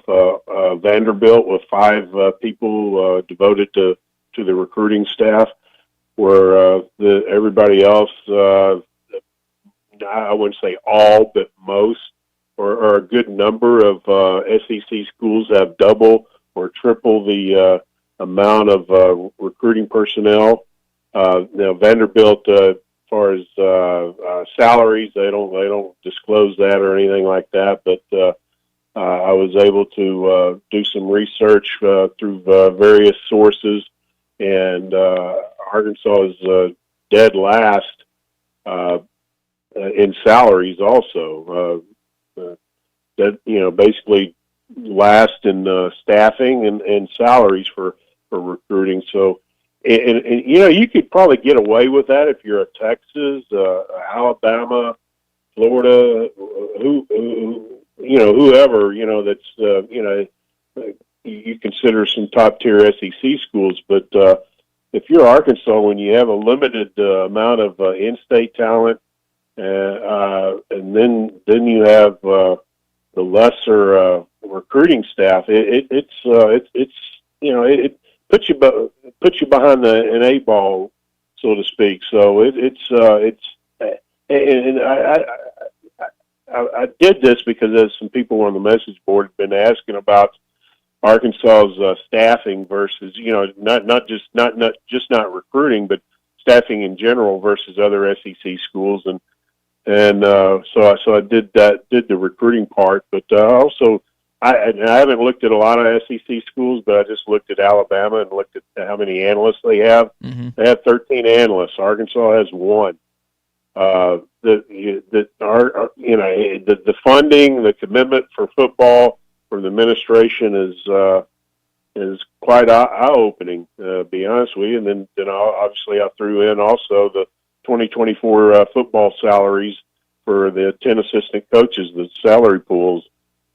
Vanderbilt with 5 people devoted to the recruiting staff, where everybody else, I wouldn't say all, but most, or a good number of SEC schools have double or triple the amount of recruiting personnel. Now Vanderbilt, as far as salaries, they don't disclose that or anything like that. But I was able to do some research through various sources, and Arkansas is dead last in salaries also. That, you know, basically last in staffing and salaries for recruiting. So, and you know, you could probably get away with that if you're a Texas, Alabama, Florida, whoever, you know, that's you consider some top tier SEC schools. But if you're Arkansas, when you have a limited amount of in-state talent, and then you have the lesser recruiting staff, it's it puts you behind an 8 ball, so to speak. So and I did this because as some people on the message board have been asking about Arkansas's staffing versus, not just recruiting, but staffing in general versus other SEC schools, and so I did the recruiting part, but also I haven't looked at a lot of SEC schools, but I just looked at Alabama and looked at how many analysts they have. Mm-hmm. They have 13 analysts. Arkansas has 1. The funding, the commitment for football from the administration is quite eye-opening, to be honest with you. And then obviously I threw in also the 2024 football salaries for the 10 assistant coaches, the salary pools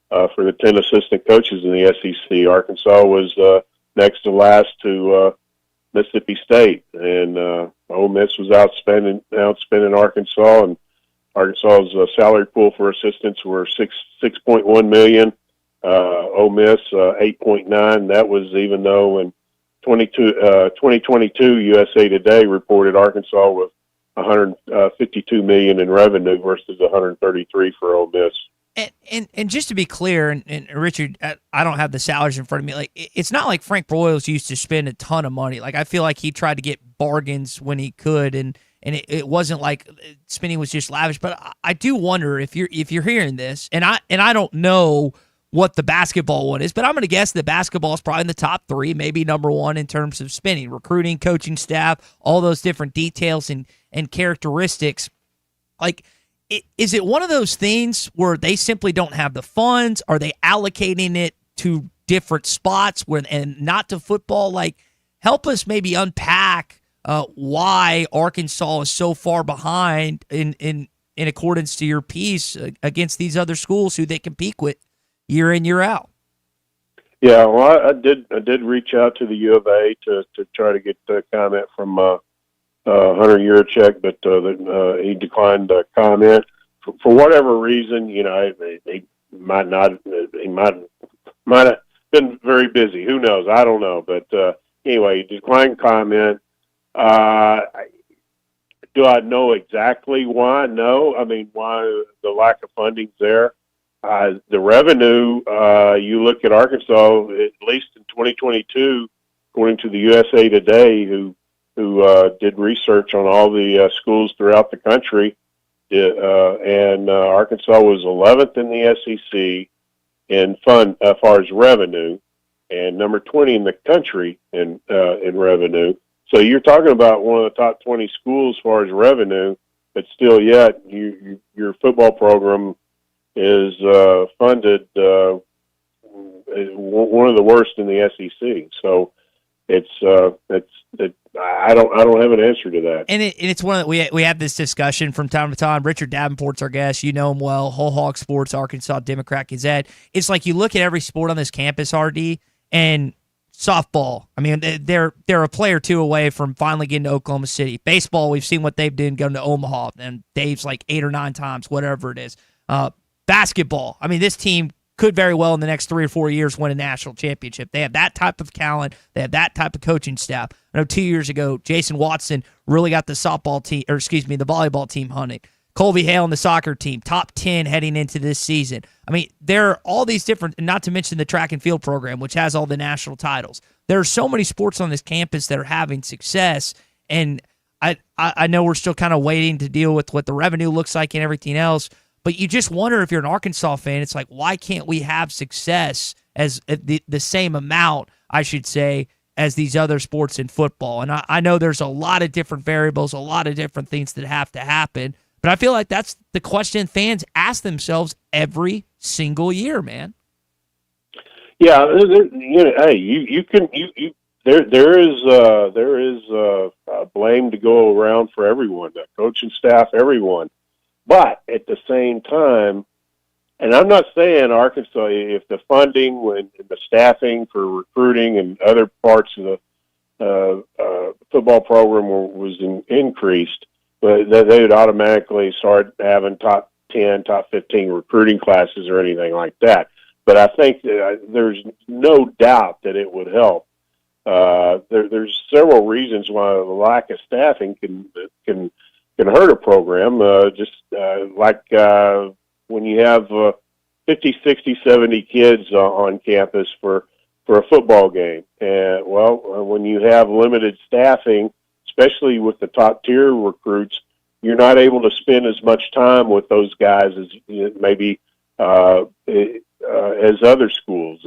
for the 10 assistant coaches in the SEC. Arkansas was next to last to Mississippi State, and Ole Miss was outspending Arkansas, and Arkansas's salary pool for assistants were $6.1 million. Ole Miss 8.9. That was even though in 2022 USA Today reported Arkansas with $152 million in revenue versus $133 for Ole Miss. And just to be clear, and Richard, I don't have the salaries in front of me. Like, it's not like Frank Broyles used to spend a ton of money. Like, I feel like he tried to get bargains when he could, and it wasn't like spending was just lavish. But I do wonder if you're hearing this, and I don't know what the basketball one is, but I'm going to guess that basketball is probably in the top 3, maybe number 1 in terms of spending, recruiting, coaching staff, all those different details and characteristics. Like, is it one of those things where they simply don't have the funds? Are they allocating it to different spots and not to football? Like, help us maybe unpack why Arkansas is so far behind in accordance to your piece against these other schools who they compete with year in, year out. Yeah, well, I did reach out to the U of A to try to get the comment from Hunter Yurachek, but he declined to comment for whatever reason. He might have been very busy. Who knows? I don't know. But anyway, he declined comment. Do I know exactly why? No. I mean, why the lack of funding's there. The revenue, you look at Arkansas, at least in 2022, according to the USA Today, who did research on all the schools throughout the country, and Arkansas was 11th in the SEC in fund as far as revenue, and number 20 in the country in revenue. So you're talking about one of the top 20 schools as far as revenue, but still yet your football program is funded one of the worst in the SEC. So I don't have an answer to that. And it's one that we have this discussion from time to time. Richard Davenport's our guest. You know him well. Whole Hog Sports, Arkansas Democrat Gazette. It's like you look at every sport on this campus, RD, and softball. I mean, they're a player or two away from finally getting to Oklahoma City. Baseball, we've seen what they've done going to Omaha, and Dave's like 8 or 9 times, whatever it is. Basketball. I mean, this team could very well in the next 3 or 4 years win a national championship. They have that type of talent. They have that type of coaching staff. I know 2 years ago, Jason Watson really got the the volleyball team hunting. Colby Hale and the soccer team, top 10 heading into this season. I mean, there are all these different, not to mention the track and field program, which has all the national titles. There are so many sports on this campus that are having success, and I know we're still kind of waiting to deal with what the revenue looks like and everything else, but you just wonder if you're an Arkansas fan, it's like, why can't we have success as the same amount, I should say, as these other sports in football? And I know there's a lot of different variables, a lot of different things that have to happen, but I feel like that's the question fans ask themselves every single year, man. Yeah, there is blame to go around for everyone, the coaching staff, everyone. But at the same time, and I'm not saying Arkansas, if the funding and the staffing for recruiting and other parts of the football program was increased, but they would automatically start having top 10, top 15 recruiting classes or anything like that. but I think there's no doubt that it would help. There's several reasons why the lack of staffing can hurt a program. Like when you have 50, 60, 70 kids on campus for a football game. And when you have limited staffing, especially with the top tier recruits, you're not able to spend as much time with those guys as maybe as other schools.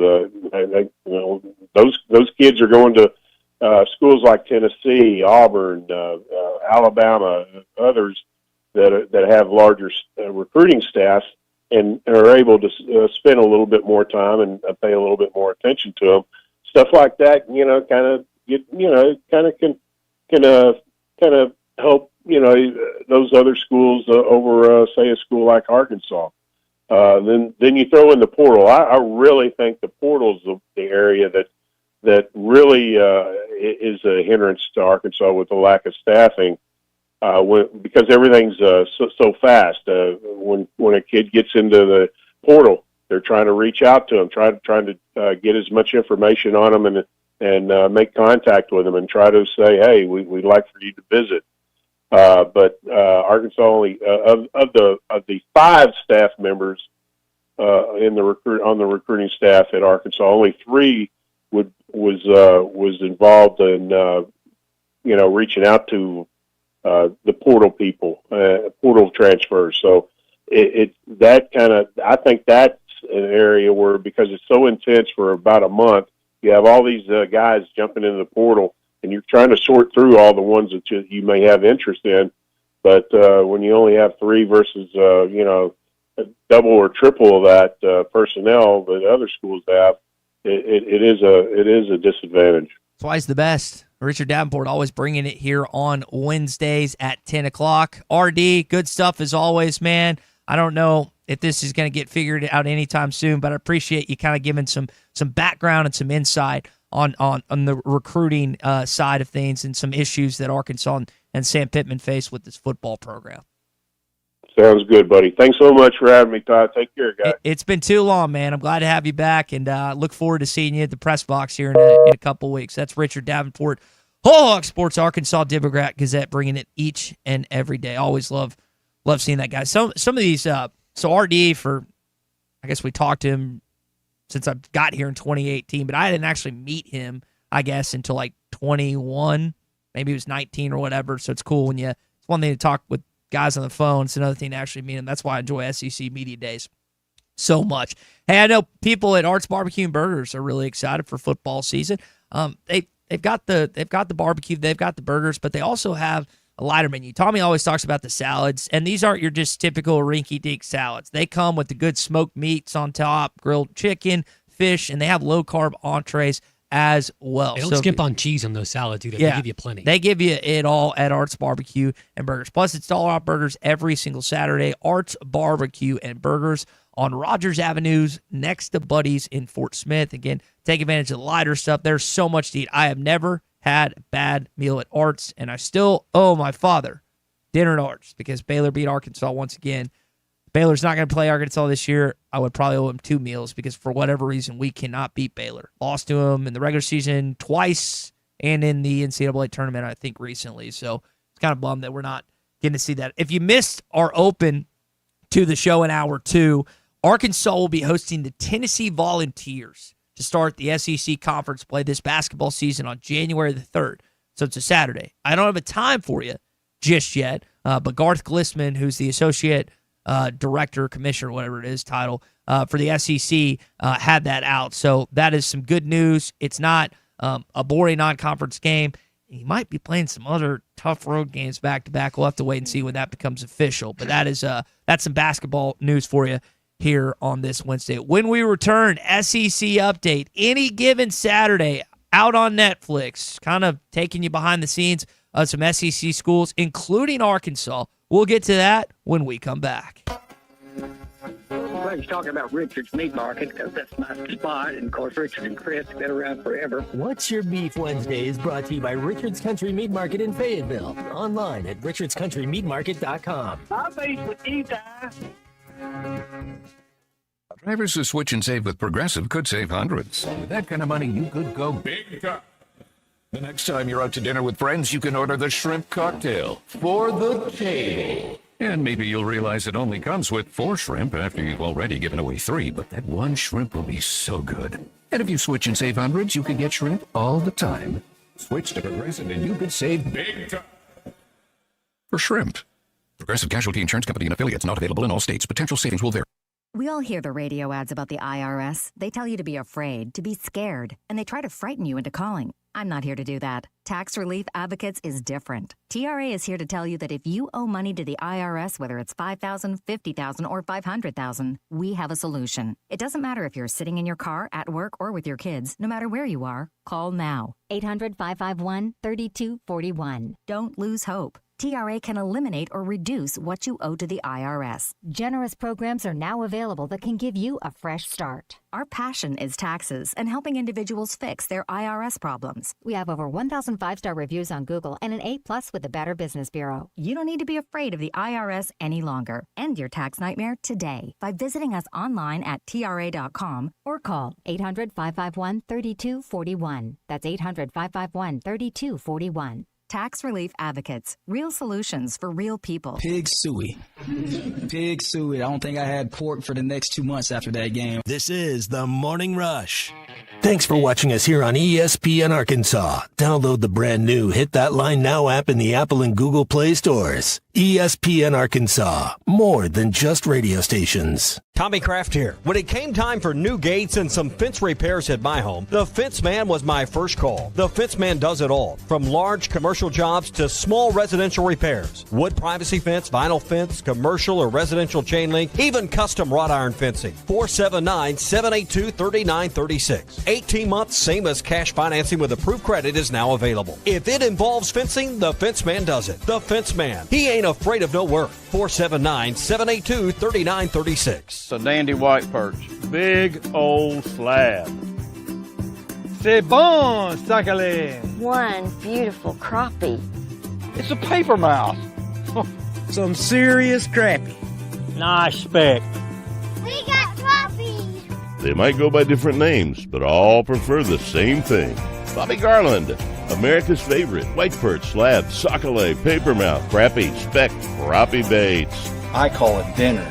Those kids are going to schools like Tennessee, Auburn, Alabama, others that have larger recruiting staffs and are able to spend a little bit more time and pay a little bit more attention to them. Stuff like that, kind of help, those other schools over, say, a school like Arkansas. Then you throw in the portal. I really think the portal's the area that really is a hindrance to Arkansas with the lack of staffing. Because everything's so fast. When a kid gets into the portal, they're trying to reach out to them, trying to get as much information on them and make contact with them and try to say, hey, we'd like for you to visit. But Arkansas only of the 5 staff members on the recruiting staff at Arkansas, only 3 was involved in reaching out to the portal people, portal transfers. So I think that's an area where, because it's so intense for about a month, you have all these guys jumping into the portal, and you're trying to sort through all the ones that you may have interest in. But when you only have 3 versus a double or triple of that personnel that other schools have, it is a disadvantage. That's why he's the best. Richard Davenport always bringing it here on Wednesdays at 10 o'clock. RD, good stuff as always, man. I don't know if this is going to get figured out anytime soon, but I appreciate you kind of giving some background and some insight on the recruiting side of things and some issues that Arkansas and Sam Pittman face with this football program. Sounds good, buddy. Thanks so much for having me, Todd. Take care, guys. It's been too long, man. I'm glad to have you back, and look forward to seeing you at the press box here in a couple weeks. That's Richard Davenport, Whole Hog Sports Arkansas Democrat Gazette, bringing it each and every day. Always love seeing that guy. Some of these, so RD, I guess we talked to him since I got here in 2018, but I didn't actually meet him, I guess, until like 21, maybe he was 19 or whatever. So it's cool it's one thing to talk with guys on the phone. It's another thing to actually meet him. That's why I enjoy SEC Media Days so much. Hey, I know people at Art's Barbecue and Burgers are really excited for football season. They've got the barbecue, they've got the burgers, but they also have a lighter menu. Tommy always talks about the salads, and these aren't your just typical rinky-dink salads. They come with the good smoked meats on top, grilled chicken, fish, and they have low-carb entrees as well. They don't skimp on cheese on those salads either. Yeah, they give you plenty. They give you it all at Art's Barbecue and Burgers. Plus, it's $1 burgers every single Saturday. Art's Barbecue and Burgers on Rogers Avenues next to Buddy's in Fort Smith. Again, take advantage of the lighter stuff. There's so much to eat. I have never had a bad meal at Art's, and I still owe my father dinner at Art's because Baylor beat Arkansas once again. Baylor's not going to play Arkansas this year. I would probably owe him 2 meals because for whatever reason, we cannot beat Baylor. Lost to him in the regular season twice and in the NCAA tournament, I think, recently. So it's kind of bummed that we're not getting to see that. If you missed our open to the show in hour 2, Arkansas will be hosting the Tennessee Volunteers to start the SEC conference play this basketball season on January the 3rd. So it's a Saturday. I don't have a time for you just yet, but Garth Glissman, who's the associate director, commissioner, whatever it is, title for the SEC, had that out. So that is some good news. It's not a boring non-conference game. He might be playing some other tough road games back-to-back. We'll have to wait and see when that becomes official. But that's some basketball news for you here on this Wednesday. When we return, SEC update, any given Saturday, out on Netflix, kind of taking you behind the scenes of some SEC schools, including Arkansas. We'll get to that when we come back. Well, he's talking about Richard's Meat Market because that's my spot. And, of course, Richard and Chris have been around forever. What's Your Beef Wednesday is brought to you by Richard's Country Meat Market in Fayetteville. Online at richardscountrymeatmarket.com. I'm based with you guys. Drivers who switch and save with Progressive could save hundreds. With that kind of money, you could go big time. The next time you're out to dinner with friends, you can order the shrimp cocktail for the table. And maybe you'll realize it only comes with 4 shrimp after you've already given away 3, but that one shrimp will be so good. And if you switch and save hundreds, you can get shrimp all the time. Switch to Progressive and you could save big time. For shrimp. Progressive Casualty Insurance Company and affiliates, not available in all states. Potential savings will vary. We all hear the radio ads about the IRS. They tell you to be afraid, to be scared, and they try to frighten you into calling. I'm not here to do that. Tax Relief Advocates is different. TRA is here to tell you that if you owe money to the IRS, whether it's $5,000, $50,000, or $500,000, we have a solution. It doesn't matter if you're sitting in your car, at work, or with your kids. No matter where you are, call now. 800-551-3241. Don't lose hope. TRA can eliminate or reduce what you owe to the IRS. Generous programs are now available that can give you a fresh start. Our passion is taxes and helping individuals fix their IRS problems. We have over 1,000 5-star reviews on Google and an A+ with the Better Business Bureau. You don't need to be afraid of the IRS any longer. End your tax nightmare today by visiting us online at TRA.com or call 800-551-3241. That's 800-551-3241. Tax Relief Advocates. Real solutions for real people. Pig suey. Pig suey. I don't think I had pork for the next 2 months after that game. This is the Morning Rush. Thanks for watching us here on ESPN Arkansas. Download the brand new Hit That Line Now app in the Apple and Google Play stores. ESPN Arkansas. More than just radio stations. Tommy Kraft here. When it came time for new gates and some fence repairs at my home, the Fence Man was my first call. The Fence Man does it all, from large commercial jobs to small residential repairs. Wood privacy fence, vinyl fence, commercial or residential chain link, even custom wrought iron fencing. 479-782-3936. 18 months, same as cash financing with approved credit is now available. If it involves fencing, the Fence Man does it. The Fence Man. He ain't afraid of no work. 479-782-3936. It's a dandy white perch. Big old slab. C'est bon, sacalé. One beautiful crappie. It's a paper mouse. Some serious crappie. Nice speck. We got crappies. They might go by different names, but all prefer the same thing. Bobby Garland, America's favorite white perch, slab, sockeye, papermouth, crappie, speck, crappie baits. I call it dinner.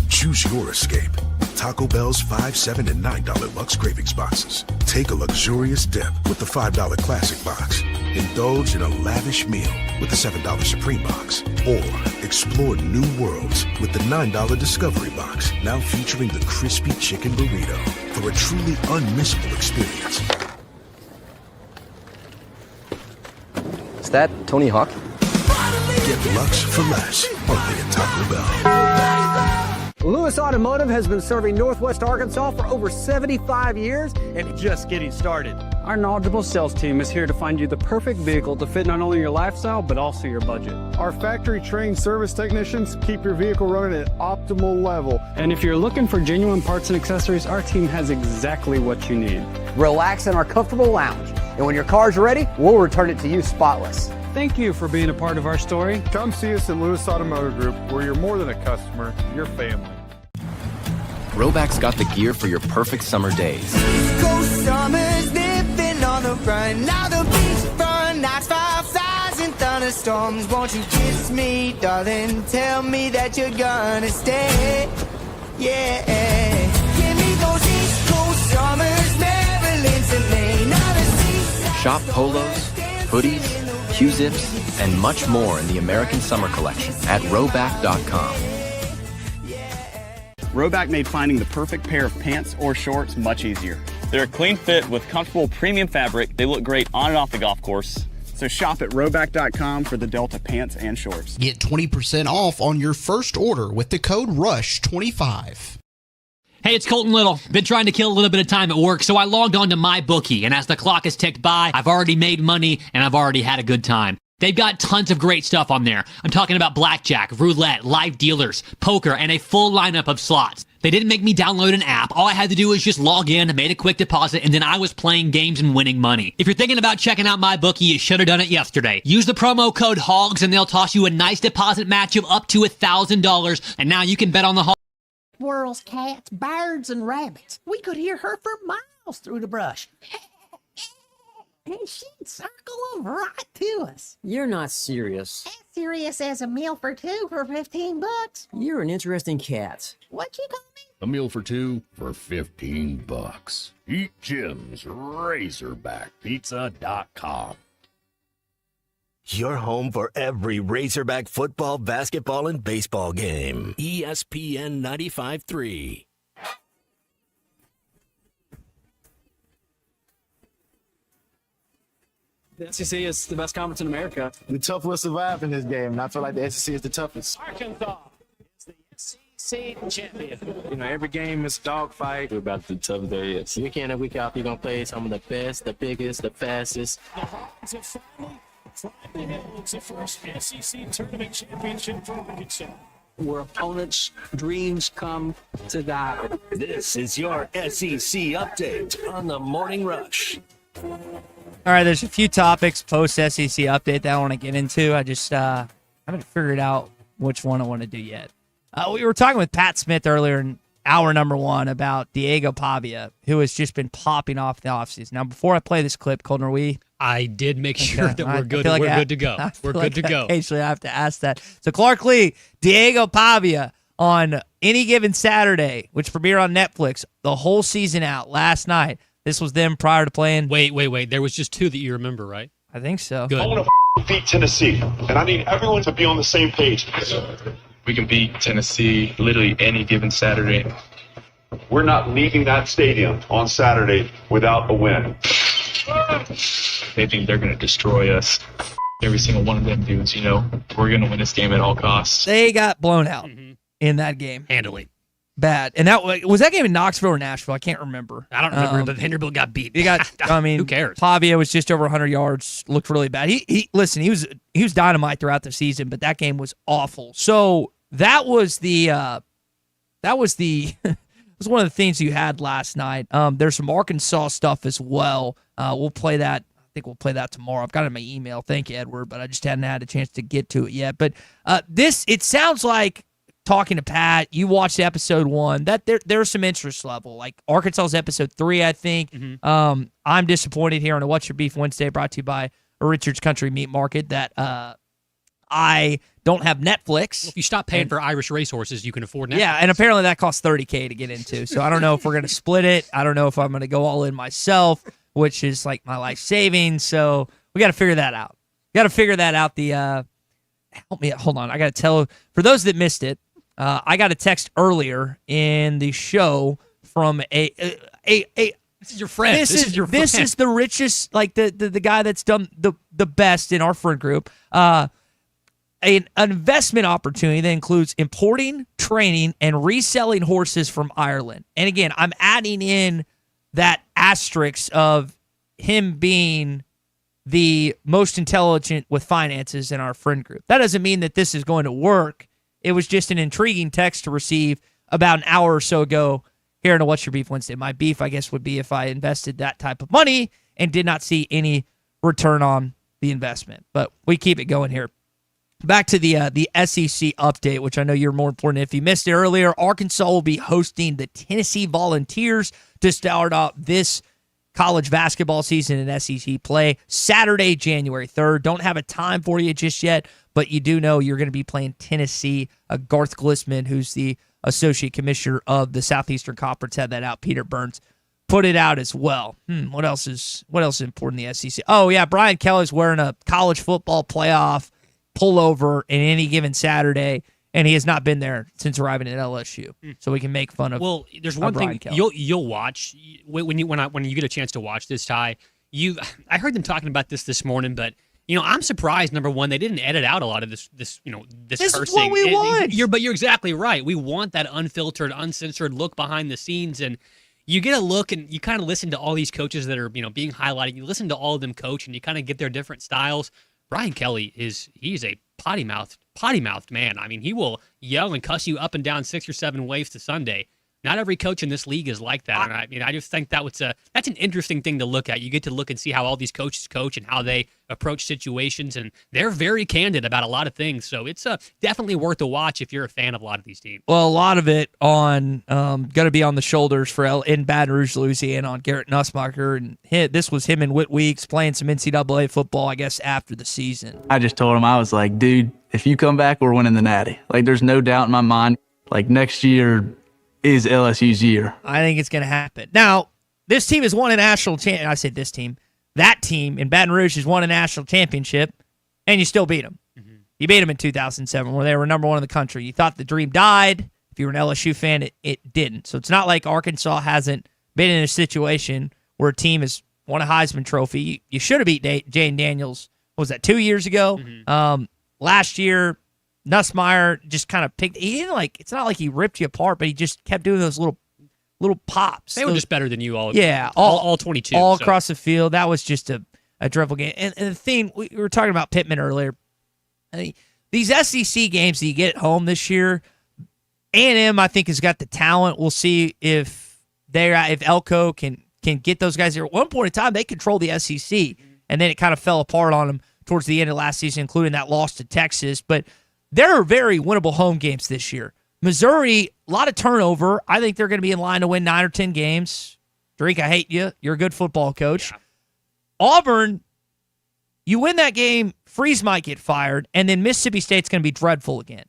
Choose your escape. Taco Bell's $5, $7, and $9 Lux Cravings boxes. Take a luxurious dip with the $5 Classic box. Indulge in a lavish meal with the $7 Supreme box. Or explore new worlds with the $9 Discovery box, now featuring the crispy chicken burrito for a truly unmissable experience. Is that Tony Hawk? Get Lux for less, only at Taco Bell. Lewis Automotive has been serving Northwest Arkansas for over 75 years and just getting started. Our knowledgeable sales team is here to find you the perfect vehicle to fit not only your lifestyle, but also your budget. Our factory-trained service technicians keep your vehicle running at optimal level. And if you're looking for genuine parts and accessories, our team has exactly what you need. Relax in our comfortable lounge, and when your car's ready, we'll return it to you spotless. Thank you for being a part of our story. Come see us at Lewis Automotive Group, where you're more than a customer, you're family. Roback's got the gear for your perfect summer days. Coast summers nipping on the run. Now the beach front nights, fireflies and thunderstorms. Won't you kiss me, darling? Tell me that you're gonna stay. Yeah. Give me those East Coast summers, Maryland to Maine. Shop polos, hoodies, Q-zips, and much more in the American Summer Collection at Roback.com. Roback made finding the perfect pair of pants or shorts much easier. They're a clean fit with comfortable premium fabric. They look great on and off the golf course. So shop at Roback.com for the Delta pants and shorts. Get 20% off on your first order with the code RUSH25. Hey, it's Colton Little. Been trying to kill a little bit of time at work, so I logged on to MyBookie, and as the clock has ticked by, I've already made money, and I've already had a good time. They've got tons of great stuff on there. I'm talking about blackjack, roulette, live dealers, poker, and a full lineup of slots. They didn't make me download an app. All I had to do was just log in, made a quick deposit, and then I was playing games and winning money. If you're thinking about checking out MyBookie, you should have done it yesterday. Use the promo code HOGS, and they'll toss you a nice deposit match of up to $1,000, and now you can bet on the Hogs. squirrels, cats, birds, and rabbits. We could hear her for miles through the brush. And she'd circle them right to us. You're not serious. As serious as a meal for two for $15. You're an interesting cat. What you call me? A meal for two for $15. Eat Jim's RazorbackPizza.com. Your home for every Razorback football, basketball, and baseball game. ESPN 95.3. The SEC is the best conference in America. The tough will survive in this game, and I feel like the SEC is the toughest. Arkansas is the SEC champion. You know, every game is a dogfight. We're about the toughest there is. Week in and week out, you're going to play some of the best, the biggest, the fastest. The Hawks have finally held the first SEC tournament championship for Arkansas. Where opponents' dreams come to die. This is your SEC update on the Morning Rush. All right, there's a few topics post-SEC update that I want to get into. I just haven't figured out which one I want to do yet. We were talking with Pat Smith earlier in hour number one about Diego Pavia, who has just been popping off the offseason. Now, before I play this clip, Colton, are we? I did make sure that we're good. Like we're good to go. We're good to go. Occasionally, I have to ask that. So, Clark Lee, Diego Pavia on Any Given Saturday, which premiered on Netflix, the whole season out last night. This was them prior to playing. Wait. There was just two that you remember, right? I think so. Good. I want to beat Tennessee, and I need everyone to be on the same page. We can beat Tennessee literally any given Saturday. We're not leaving that stadium on Saturday without a win. They think they're going to destroy us. Every single one of them dudes, we're going to win this game at all costs. They got blown out in that game. Handily. Bad. And that was that game in Knoxville or Nashville? I can't remember. I don't remember, but Vanderbilt got beat. He got. I mean, who cares? Pavia was just over 100 yards. Looked really bad. He was dynamite throughout the season, but that game was awful. So that was the was one of the things you had last night. There's some Arkansas stuff as well. We'll play that. I think we'll play that tomorrow. I've got it in my email. Thank you, Edward, but I just hadn't had a chance to get to it yet. But it sounds like, talking to Pat, you watched episode 1, that there's some interest level. Like Arkansas's episode 3, I think. I'm disappointed here on a What's Your Beef Wednesday, brought to you by Richard's Country Meat Market, that I don't have Netflix. Well, if you stop paying for Irish racehorses, you can afford Netflix. Yeah, and apparently that costs $30K to get into. So I don't know if we're going to split it. I don't know if I'm going to go all in myself, which is like my life savings. So we got to figure that out. Help me. Hold on. I got to tell, for those that missed it, I got a text earlier in the show from a this is your friend. This is the richest, like the guy that's done the best in our friend group. An investment opportunity that includes importing, training, and reselling horses from Ireland. And again, I'm adding in that asterisk of him being the most intelligent with finances in our friend group. That doesn't mean that this is going to work. It was just an intriguing text to receive about an hour or so ago here in a What's Your Beef Wednesday. My beef, I guess, would be if I invested that type of money and did not see any return on the investment. But we keep it going here. Back to the SEC update, which I know you're more important. If you missed it earlier, Arkansas will be hosting the Tennessee Volunteers to start off this college basketball season in SEC play Saturday, January 3rd. Don't have a time for you just yet, but you do know you're going to be playing Tennessee. Garth Glissman, who's the associate commissioner of the Southeastern Conference, had that out. Peter Burns put it out as well. What else is important in the SEC? Oh, yeah, Brian Kelly's wearing a college football playoff pullover in Any Given Saturday, and he has not been there since arriving at LSU. So we can make fun of. Well, there's one thing you'll watch when you get a chance to watch this, Ty. I heard them talking about this morning, but I'm surprised. Number one, they didn't edit out a lot of this cursing. This is what we want. You're exactly right. We want that unfiltered, uncensored look behind the scenes, and you get a look, and you kind of listen to all these coaches that are being highlighted. You listen to all of them coach, and you kind of get their different styles. Brian Kelly he's a potty-mouthed man. I mean, he will yell and cuss you up and down 6 or 7 ways to Sunday. Not every coach in this league is like that. And I mean, I just think that's an interesting thing to look at. You get to look and see how all these coaches coach and how they approach situations, and they're very candid about a lot of things. So it's definitely worth a watch if you're a fan of a lot of these teams. Well, a lot of it on going to be on the shoulders in Baton Rouge, Louisiana, on Garrett Nussmacher, and this was him and Whit Weeks playing some NCAA football, I guess, after the season. I just told him, I was like, dude, if you come back, we're winning the Natty. Like, there's no doubt in my mind. Like, next year is LSU's year. I think it's going to happen. Now, this team has won a national championship. I say this team. That team in Baton Rouge has won a national championship, and you still beat them. Mm-hmm. You beat them in 2007, where they were number one in the country. You thought the dream died. If you were an LSU fan, it didn't. So it's not like Arkansas hasn't been in a situation where a team has won a Heisman Trophy. You should have beat Jane Daniels. What was that, 2 years ago? Mm-hmm. Last year, Nussmeier just kind of picked. He didn't it's not like he ripped you apart, but he just kept doing those little pops. They were just better than you all. Yeah, all 22. All across the field. That was just a dreadful game. And the thing, we were talking about Pittman earlier. I mean, these SEC games that you get at home this year, A&M, I think, has got the talent. We'll see if Elko can get those guys there. At one point in time, they controlled the SEC, and then it kind of fell apart on them towards the end of last season, including that loss to Texas. But there are very winnable home games this year. Missouri, a lot of turnover. I think they're going to be in line to win 9 or 10 games. Drake, I hate you. You're a good football coach. Yeah. Auburn, you win that game, Freeze might get fired, and then Mississippi State's going to be dreadful again.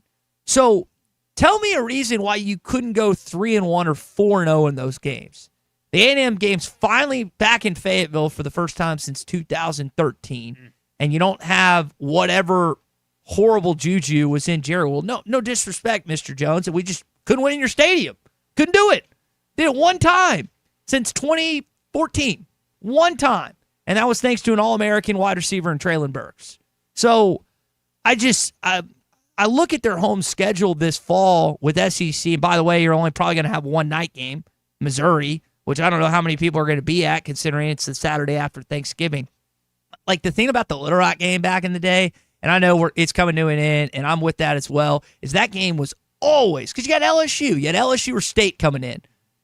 So tell me a reason why you couldn't go 3-1 or 4-0 in those games. The A&M game's finally back in Fayetteville for the first time since 2013, and you don't have whatever horrible juju was in Jerry. Well, no disrespect, Mr. Jones, and we just couldn't win in your stadium. Couldn't do it. Did it one time since 2014. One time. And that was thanks to an All-American wide receiver in Traylon Burks. So I look at their home schedule this fall with SEC. And by the way, you're only probably going to have one night game, Missouri, which I don't know how many people are going to be at considering it's the Saturday after Thanksgiving. Like the thing about the Little Rock game back in the day, and I know it's coming to an end, and I'm with that as well, is that game was always, because you got LSU. You had LSU or State coming in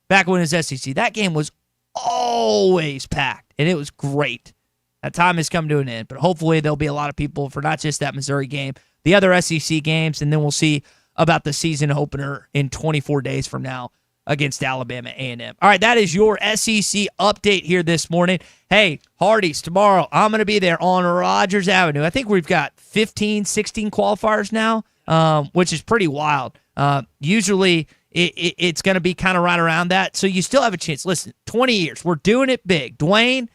back when it was SEC. That game was always packed, and it was great. That time has come to an end, but hopefully there'll be a lot of people for not just that Missouri game, the other SEC games, and then we'll see about the season opener in 24 days from now against Alabama A&M. All right, that is your SEC update here this morning. Hey, Hardee's, tomorrow I'm going to be there on Rogers Avenue. I think we've got 15, 16 qualifiers now, which is pretty wild. Usually it's going to be kind of right around that, so you still have a chance. Listen, 20 years. We're doing it big. Dwayne,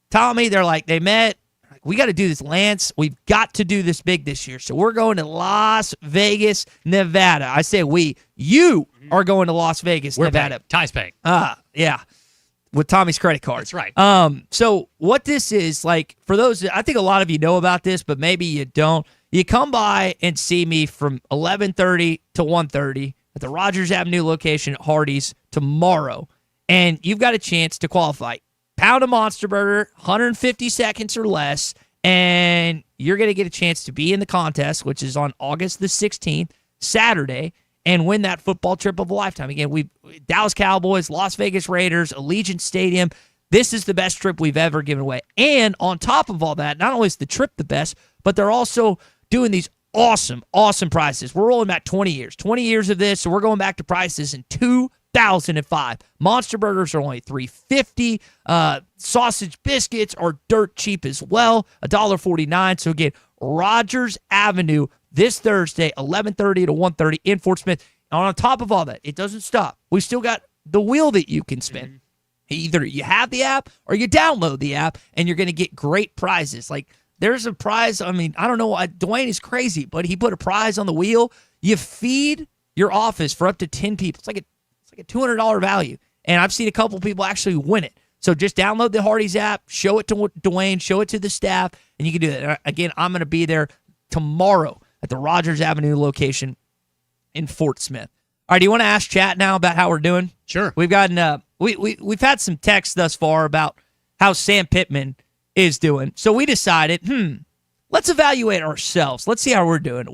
Tommy, they met. We got to do this, Lance. We've got to do this big this year. So we're going to Las Vegas, Nevada. I say we. You are going to Las Vegas, Nevada. Ty's paying. Yeah. With Tommy's credit card. That's right. So what this is, like, for those, I think a lot of you know about this, but maybe you don't. You come by and see me from 11:30 to 1:30 at the Rogers Avenue location at Hardee's tomorrow, and you've got a chance to qualify. Pound a Monster Burger, 150 seconds or less, and you're going to get a chance to be in the contest, which is on August the 16th, Saturday, and win that football trip of a lifetime. Again, Dallas Cowboys, Las Vegas Raiders, Allegiant Stadium. This is the best trip we've ever given away. And on top of all that, not only is the trip the best, but they're also doing these awesome, awesome prices. We're rolling back 20 years. 20 years of this, so we're going back to prices in 2005. Monster Burgers are only $3.50. Sausage biscuits are dirt cheap as well, $1.49. So again, Rogers Avenue this Thursday, 11:30 to 1:30 in Fort Smith. And on top of all that, it doesn't stop. We still got the wheel that you can spin. Mm-hmm. Either you have the app or you download the app, and you're going to get great prizes. Like there's a prize. I mean, I don't know. Dwayne is crazy, but he put a prize on the wheel. You feed your office for up to 10 people. It's like a $200 value. And I've seen a couple people actually win it. So just download the Hardee's app, show it to Dwayne, show it to the staff, and you can do that. Again, I'm going to be there tomorrow at the Rogers Avenue location in Fort Smith. All right, do you want to ask chat now about how we're doing? Sure. We've gotten we've had some texts thus far about how Sam Pittman is doing. So we decided, let's evaluate ourselves. Let's see how we're doing.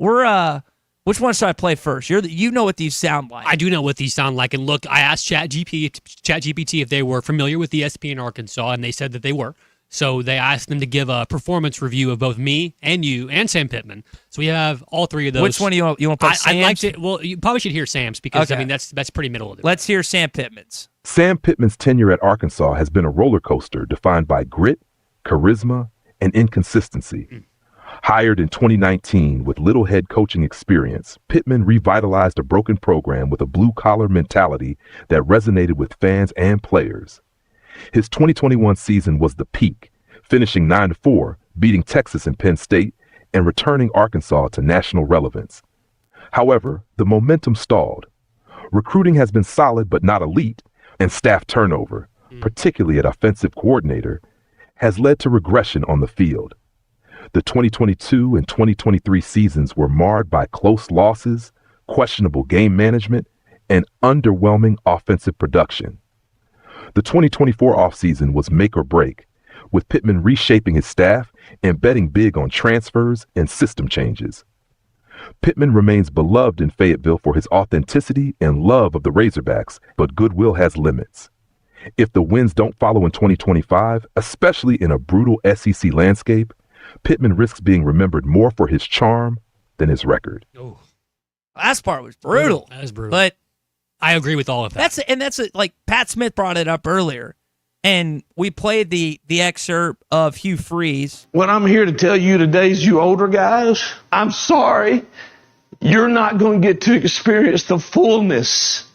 Which one should I play first? You know what these sound like. I do know what these sound like. And look, I asked ChatGPT if they were familiar with ESPN Arkansas, and they said that they were. So they asked them to give a performance review of both me and you and Sam Pittman. So we have all three of those. Which one do you want to play? I'd like to. Well, you probably should hear Sam's because Okay. I mean that's pretty middle of it. Let's hear Sam Pittman's. Sam Pittman's tenure at Arkansas has been a roller coaster defined by grit, charisma, and inconsistency. Hired in 2019 with little head coaching experience, Pittman revitalized a broken program with a blue-collar mentality that resonated with fans and players. His 2021 season was the peak, finishing 9-4, beating Texas and Penn State, and returning Arkansas to national relevance. However, the momentum stalled. Recruiting has been solid but not elite, and staff turnover, particularly at offensive coordinator, has led to regression on the field. The 2022 and 2023 seasons were marred by close losses, questionable game management, and underwhelming offensive production. The 2024 offseason was make or break, with Pittman reshaping his staff and betting big on transfers and system changes. Pittman remains beloved in Fayetteville for his authenticity and love of the Razorbacks, but goodwill has limits. If the wins don't follow in 2025, especially in a brutal SEC landscape, Pittman risks being remembered more for his charm than his record. Last part was brutal. That was brutal. But I agree with all of that. That's like Pat Smith brought it up earlier, and we played the excerpt of Hugh Freeze. What I'm here to tell you today is, you older guys, I'm sorry, you're not going to get to experience the fullness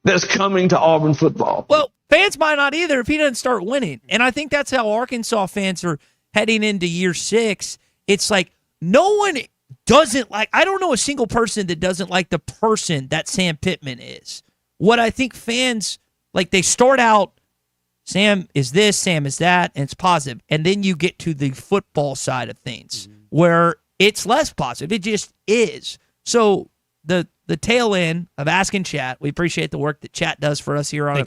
that's coming to Auburn football. Well, fans might not either if he doesn't start winning. And I think that's how Arkansas fans are heading into year 6. It's like no one doesn't like, I don't know a single person that doesn't like the person that Sam Pittman is. What I think fans, like, they start out, Sam is this, Sam is that, and it's positive. And then you get to the football side of things where it's less positive. It just is. So the tail end of Asking Chat, we appreciate the work that Chat does for us here on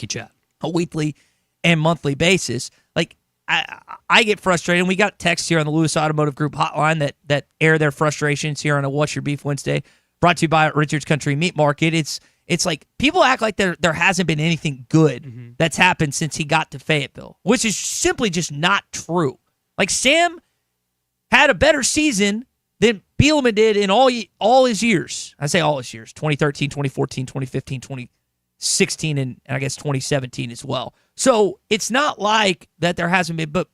a weekly and monthly basis. Like, I get frustrated. And we got texts here on the Lewis Automotive Group hotline that air their frustrations here on a What's Your Beef Wednesday, brought to you by Richard's Country Meat Market. It's like people act like there hasn't been anything good that's happened since he got to Fayetteville, which is simply just not true. Like, Sam had a better season than Bielema did in all his years. I say all his years, 2013, 2014, 2015, 2016, and I guess 2017 as well. So it's not like that there hasn't been, but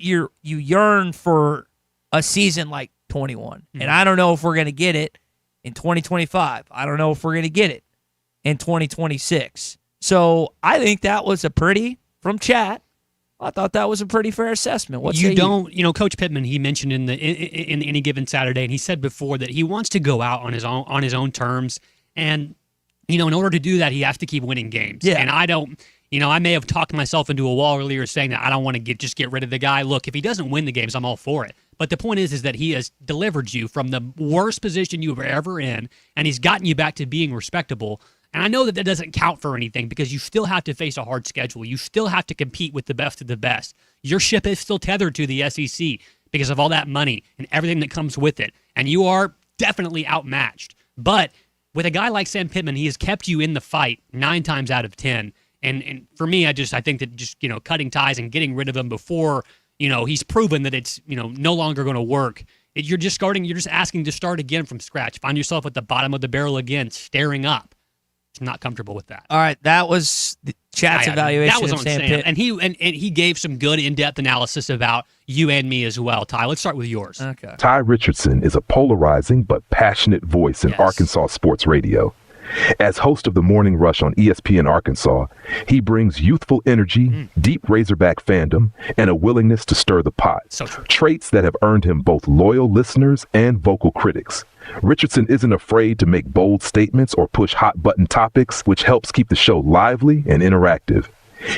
you yearn for a season like 21. And I don't know if we're going to get it in 2025. I don't know if we're going to get it in 2026. So I think that was from Chat, I thought that was a pretty fair assessment. Coach Pittman, he mentioned in Any Given Saturday, and he said before that he wants to go out on his own terms, and in order to do that, he has to keep winning games. Yeah. And I don't. I may have talked myself into a wall earlier saying that I don't want to get rid of the guy. Look, if he doesn't win the games, I'm all for it. But the point is that he has delivered you from the worst position you were ever in, and he's gotten you back to being respectable. And I know that doesn't count for anything because you still have to face a hard schedule. You still have to compete with the best of the best. Your ship is still tethered to the SEC because of all that money and everything that comes with it. And you are definitely outmatched. But with a guy like Sam Pittman, he has kept you in the fight 9 times out of 10. And for me, I think that just, cutting ties and getting rid of him before, he's proven that it's, no longer going to work. You're just asking to start again from scratch. Find yourself at the bottom of the barrel again, staring up. I'm not comfortable with that. All right, that was the Chat's evaluation. That was of on Sam Sam, Pitt. and he gave some good in-depth analysis about you and me as well. Ty, let's start with yours. Okay. Ty Richardson is a polarizing but passionate voice in Arkansas sports radio. As host of the Morning Rush on ESPN Arkansas, he brings youthful energy, deep Razorback fandom, and a willingness to stir the pot. So true. Traits that have earned him both loyal listeners and vocal critics. Richardson isn't afraid to make bold statements or push hot-button topics, which helps keep the show lively and interactive.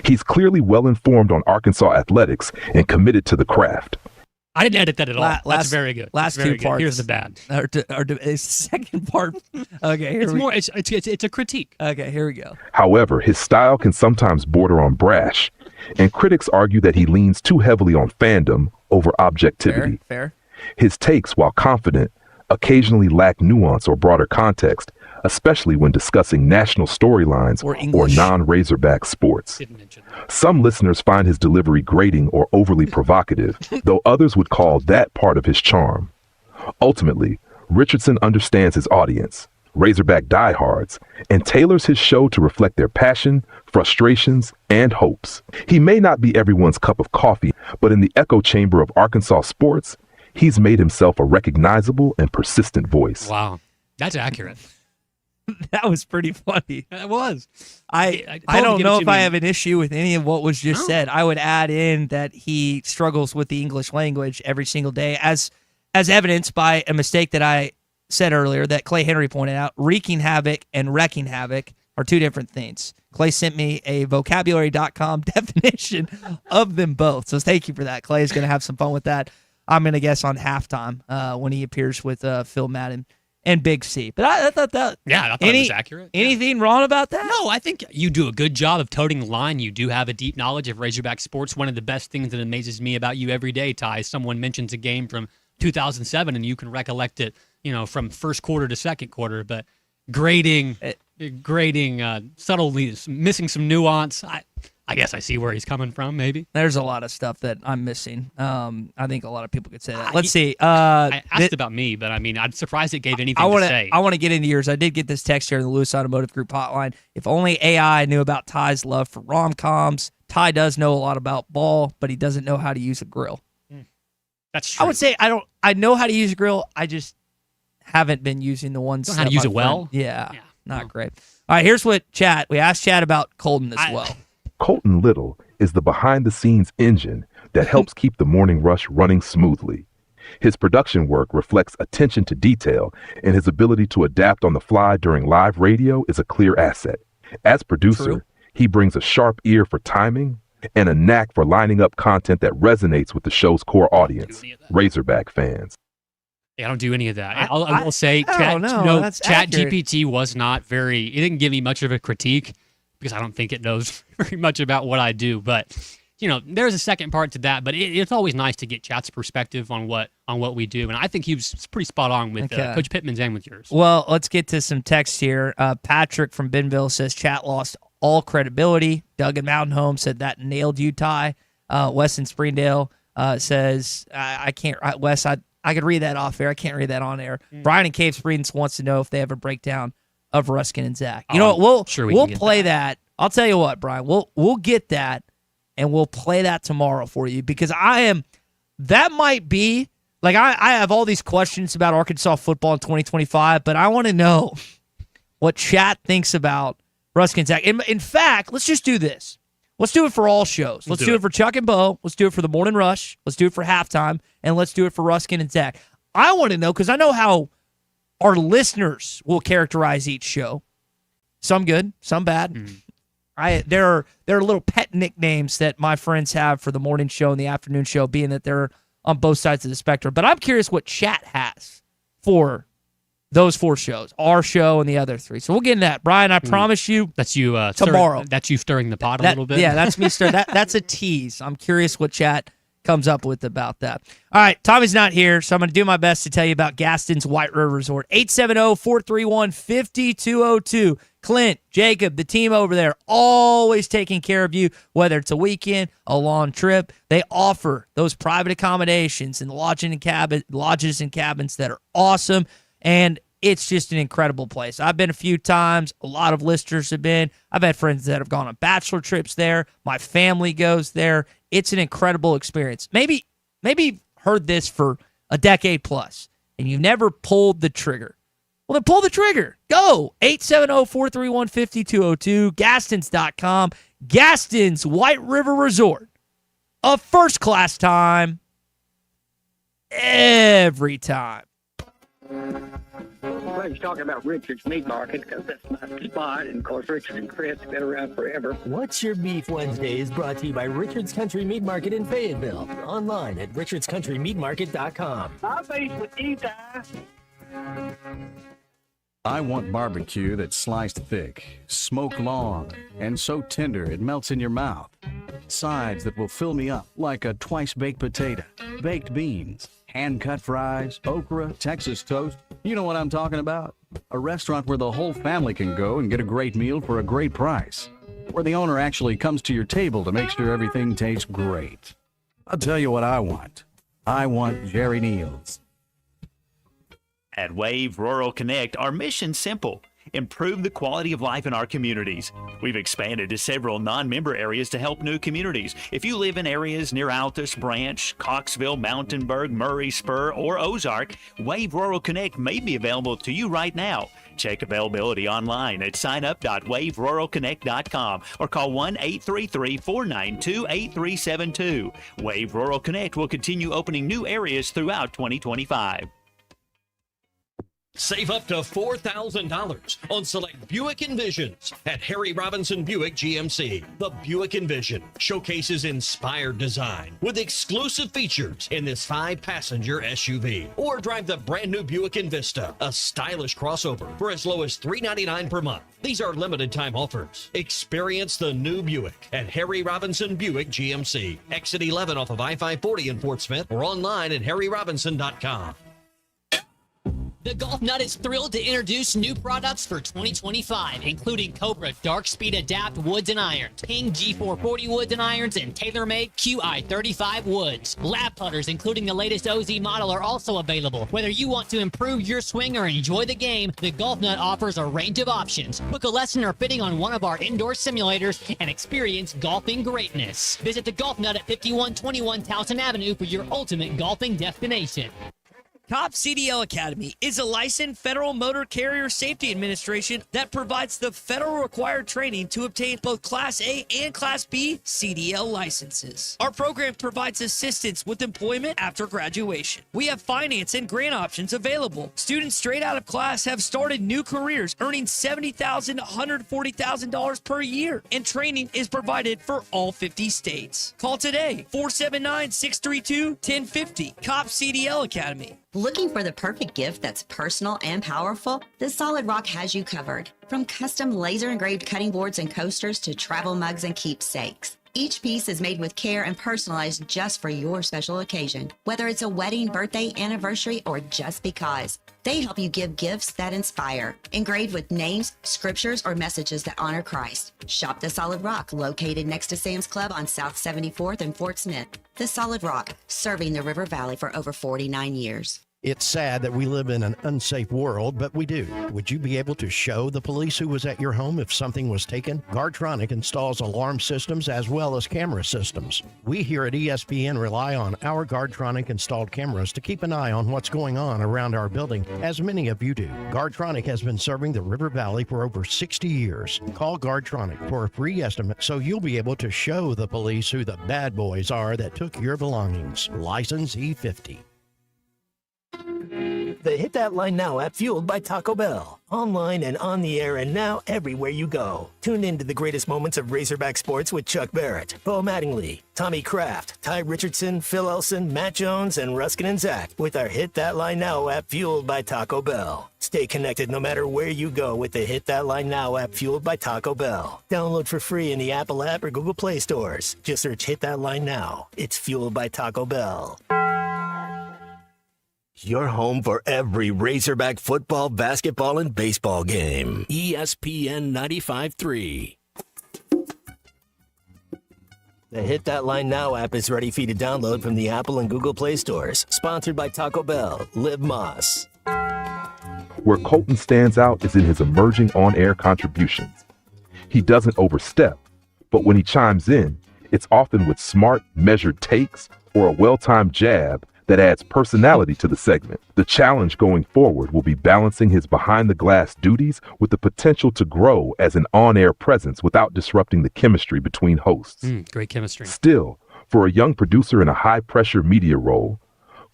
He's clearly well-informed on Arkansas athletics and committed to the craft. I didn't edit that at all. That's very good. Last very two good. parts. Here's the bad. Second part. Okay, it's a critique. Okay, here we go. However, his style can sometimes border on brash, and critics argue that he leans too heavily on fandom over objectivity. Fair. His takes, while confident, occasionally lack nuance or broader context, especially when discussing national storylines or non-Razorback sports. Some listeners find his delivery grating or overly provocative, though others would call that part of his charm. Ultimately, Richardson understands his audience, Razorback diehards, and tailors his show to reflect their passion, frustrations, and hopes. He may not be everyone's cup of coffee, but in the echo chamber of Arkansas sports, he's made himself a recognizable and persistent voice. Wow, that's accurate. That was pretty funny. It was. I don't know if I have an issue with any of what was just said. I would add in that he struggles with the English language every single day, as evidenced by a mistake that I said earlier that Clay Henry pointed out. Wreaking havoc and wrecking havoc are two different things. Clay sent me a vocabulary.com definition of them both. So thank you for that. Clay is going to have some fun with that. I'm going to guess on halftime when he appears with Phil Madden and Big C. But I thought that... Yeah, I thought it was accurate. Anything wrong about that? No, I think you do a good job of toting the line. You do have a deep knowledge of Razorback sports. One of the best things that amazes me about you every day, Ty, is someone mentions a game from 2007 and you can recollect it, from first quarter to second quarter. But grading subtly, missing some nuance. I guess I see where he's coming from, maybe. There's a lot of stuff that I'm missing. I think a lot of people could say that. Let's see. I asked about me, but I'm surprised it gave anything to say. I want to get into yours. I did get this text here in the Lewis Automotive Group hotline. If only AI knew about Ty's love for rom-coms. Ty does know a lot about ball, but he doesn't know how to use a grill. That's true. I would say I know how to use a grill. I just haven't been using the ones. Don't know how to use it well? Yeah, not great. All right, here's what we asked Chad about Colton as well. Colton Little is the behind-the-scenes engine that helps keep the morning rush running smoothly. His production work reflects attention to detail, and his ability to adapt on the fly during live radio is a clear asset. As producer, he brings a sharp ear for timing and a knack for lining up content that resonates with the show's core audience, Razorback fans. Yeah, I don't do any of that. I will say, Chat GPT was not very. It didn't give me much of a critique because I don't think it knows very much about what I do. But there's a second part to that. But it's always nice to get Chat's perspective on what we do, and I think he was pretty spot on with Coach Pittman's and with yours. Well, let's get to some text here. Patrick from Benville says Chat lost all credibility. Doug in Mountain Home said that nailed you, Ty. Wes in Springdale says I can't. Wes, I could read that off air. I can't read that on air. Brian in Cave Springs wants to know if they have a breakdown of Ruskin and Zach. You know what? We'll play that. I'll tell you what, Brian. We'll get that, and we'll play that tomorrow for you because that might be like I have all these questions about Arkansas football in 2025, but I want to know what Chat thinks about Ruskin and Zach. In fact, let's just do this. Let's do it for all shows. Let's do it for Chuck and Bo. Let's do it for the Morning Rush. Let's do it for halftime. And let's do it for Ruskin and Zach. I want to know, because I know how our listeners will characterize each show. Some good, some bad. There are little pet nicknames that my friends have for the morning show and the afternoon show, being that they're on both sides of the spectrum. But I'm curious what Chat has for those four shows, our show and the other three. So we'll get into that. Brian, I promise you. That's you tomorrow. That's you stirring the pot a little bit. Yeah, that's me stirring. That's a tease. I'm curious what Chat comes up with about that. All right, Tommy's not here, so I'm going to do my best to tell you about Gaston's White River Resort. 870-431-5202. Clint, Jacob, the team over there, always taking care of you, whether it's a weekend, a long trip. They offer those private accommodations and lodges and cabins that are awesome. And it's just an incredible place. I've been a few times. A lot of listeners have been. I've had friends that have gone on bachelor trips there. My family goes there. It's an incredible experience. Maybe you've heard this for a decade plus, and you've never pulled the trigger. Well, then pull the trigger. Go. 870-431-5202. Gastons.com. Gaston's White River Resort. A first-class time. Every time. I'm glad you're talking about Richard's Meat Market because that's my spot. And, of course, Richard and Chris have been around forever. What's Your Beef Wednesday is brought to you by Richard's Country Meat Market in Fayetteville. Online at richardscountrymeatmarket.com. I'll face with you, Ty. I want barbecue that's sliced thick, smoked long, and so tender it melts in your mouth. Sides that will fill me up like a twice-baked potato, baked beans, hand-cut fries, okra, Texas toast. You know what I'm talking about. A restaurant where the whole family can go and get a great meal for a great price. Where the owner actually comes to your table to make sure everything tastes great. I'll tell you what I want. I want Jerry Neal's. At Wave Rural Connect, our mission's simple. Improve the quality of life in our communities. We've expanded to several non-member areas to help new communities. If you live in areas near Altus, Branch, Coxville, Mountainburg, Murray, Spur, or Ozark, Wave Rural Connect may be available to you right now. Check availability online at signup.waveruralconnect.com or call 1-833-492-8372. Wave Rural Connect will continue opening new areas throughout 2025. Save up to $4,000 on select Buick Envisions at Harry Robinson Buick GMC. The Buick Envision showcases inspired design with exclusive features in this 5-passenger SUV. Or drive the brand new Buick Envista, a stylish crossover for as low as $399 per month. These are limited time offers. Experience the new Buick at Harry Robinson Buick GMC. Exit 11 off of I-540 in Fort Smith or online at harryrobinson.com. The Golf Nut is thrilled to introduce new products for 2025, including Cobra Dark Speed Adapt Woods and Irons, King G440 Woods and Irons, and TaylorMade QI35 Woods. Lap putters, including the latest OZ model, are also available. Whether you want to improve your swing or enjoy the game, the Golf Nut offers a range of options. Book a lesson or fitting on one of our indoor simulators and experience golfing greatness. Visit the Golf Nut at 5121 Towson Avenue for your ultimate golfing destination. COP CDL Academy is a licensed Federal Motor Carrier Safety Administration that provides the federal required training to obtain both Class A and Class B CDL licenses. Our program provides assistance with employment after graduation. We have finance and grant options available. Students straight out of class have started new careers earning $70,000 to $140,000 per year, and training is provided for all 50 states. Call today, 479-632-1050. COP CDL Academy. Looking for the perfect gift that's personal and powerful? The Solid Rock has you covered. From custom laser-engraved cutting boards and coasters to travel mugs and keepsakes. Each piece is made with care and personalized just for your special occasion. Whether it's a wedding, birthday, anniversary, or just because. They help you give gifts that inspire. Engraved with names, scriptures, or messages that honor Christ. Shop the Solid Rock, located next to Sam's Club on South 74th and Fort Smith. The Solid Rock, serving the River Valley for over 49 years. It's sad that we live in an unsafe world, but we do. Would you be able to show the police who was at your home if something was taken? Guardtronic installs alarm systems as well as camera systems. We here at ESPN rely on our Guardtronic installed cameras to keep an eye on what's going on around our building, as many of you do. Guardtronic has been serving the River Valley for over 60 years. Call Guardtronic for a free estimate so you'll be able to show the police who the bad boys are that took your belongings. License E50. The Hit That Line Now app, fueled by Taco Bell. Online and on the air and now everywhere you go. Tune in to the greatest moments of Razorback sports with Chuck Barrett, Bo Mattingly, Tommy Kraft, Ty Richardson, Phil Elson, Matt Jones, and Ruskin and Zach with our Hit That Line Now app, fueled by Taco Bell. Stay connected no matter where you go with the Hit That Line Now app, fueled by Taco Bell. Download for free in the Apple app or Google Play stores. Just search Hit That Line Now. It's fueled by Taco Bell. Your home for every Razorback football, basketball, and baseball game. ESPN 95.3. The Hit That Line Now app is ready for you to download from the Apple and Google Play stores. Sponsored by Taco Bell. Live Moss. Where Colton stands out is in his emerging on-air contributions. He doesn't overstep, but when he chimes in, it's often with smart, measured takes or a well-timed jab that adds personality to the segment. The challenge going forward will be balancing his behind-the-glass duties with the potential to grow as an on-air presence without disrupting the chemistry between hosts. Great chemistry. Still, for a young producer in a high-pressure media role,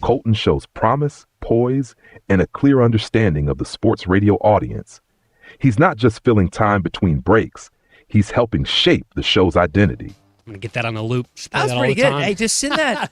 Colton shows promise, poise, and a clear understanding of the sports radio audience. He's not just filling time between breaks, he's helping shape the show's identity. I'm gonna get that on the loop. That was pretty good. Hey, just send that up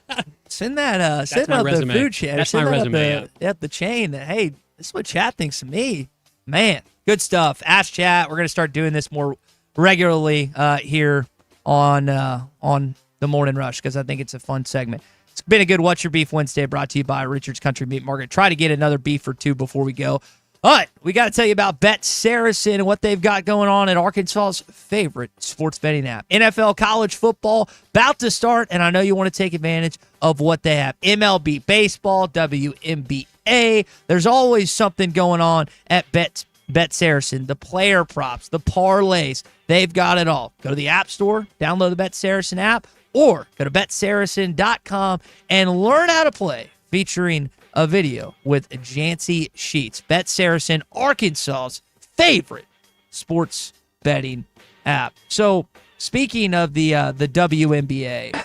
the food chain. That's my resume. Up the chain. Hey, this is what chat thinks of me. Man, good stuff. Ask Chat. We're gonna start doing this more regularly here on the Morning Rush because I think it's a fun segment. It's been a good What's Your Beef Wednesday brought to you by Richard's Country Meat Market. Try to get another beef or two before we go. But we got to tell you about Bet Saracen and what they've got going on at Arkansas's favorite sports betting app. NFL college football about to start, and I know you want to take advantage of what they have. MLB, baseball, WNBA. There's always something going on at Bet Saracen. The player props, the parlays, they've got it all. Go to the App Store, download the Bet Saracen app, or go to betsaracen.com and learn how to play, featuring a video with Jancy Sheets. Bet Saracen, Arkansas's favorite sports betting app. So, speaking of the WNBA.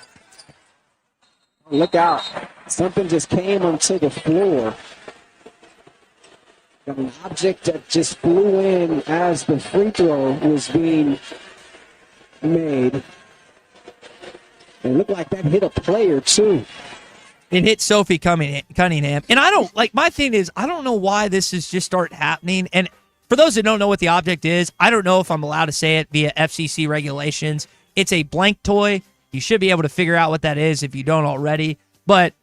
Look out. Something just came onto the floor. An object that just flew in as the free throw was being made. It looked like that hit a player, too. It hit Sophie Cunningham. And I don't, my thing is, I don't know why this is just start happening. And for those that don't know what the object is, I don't know if I'm allowed to say it via FCC regulations. It's a blank toy. You should be able to figure out what that is if you don't already. But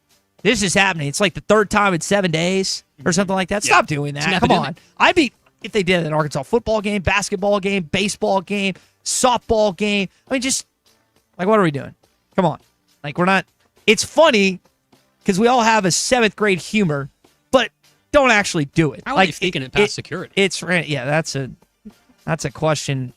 this is happening. It's like the third time in 7 days or something like that. Stop doing that. Come on. I'd be, if they did an Arkansas football game, basketball game, baseball game, softball game. I mean, just, what are we doing? Come on. We're not, it's funny because we all have a 7th grade humor, but don't actually do it. How are they sneaking it past security? That's a question.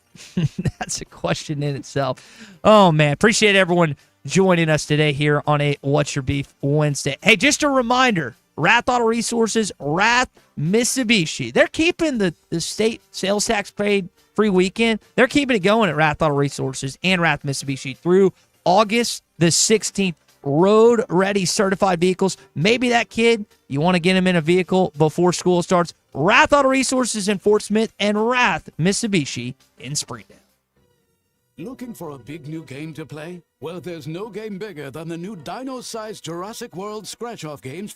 That's a question in itself. Oh, man. Appreciate everyone joining us today here on a What's Your Beef Wednesday. Hey, just a reminder, Rath Auto Resources, Rath Mitsubishi. They're keeping the state sales tax paid free weekend. They're keeping it going at Rath Auto Resources and Rath Mitsubishi through August the 16th. Road-ready certified vehicles. Maybe that kid, you want to get him in a vehicle before school starts. Rath Auto Resources in Fort Smith and Rath Mitsubishi in Springdale. Looking for a big new game to play? Well, there's no game bigger than the new dino-sized Jurassic World scratch-off games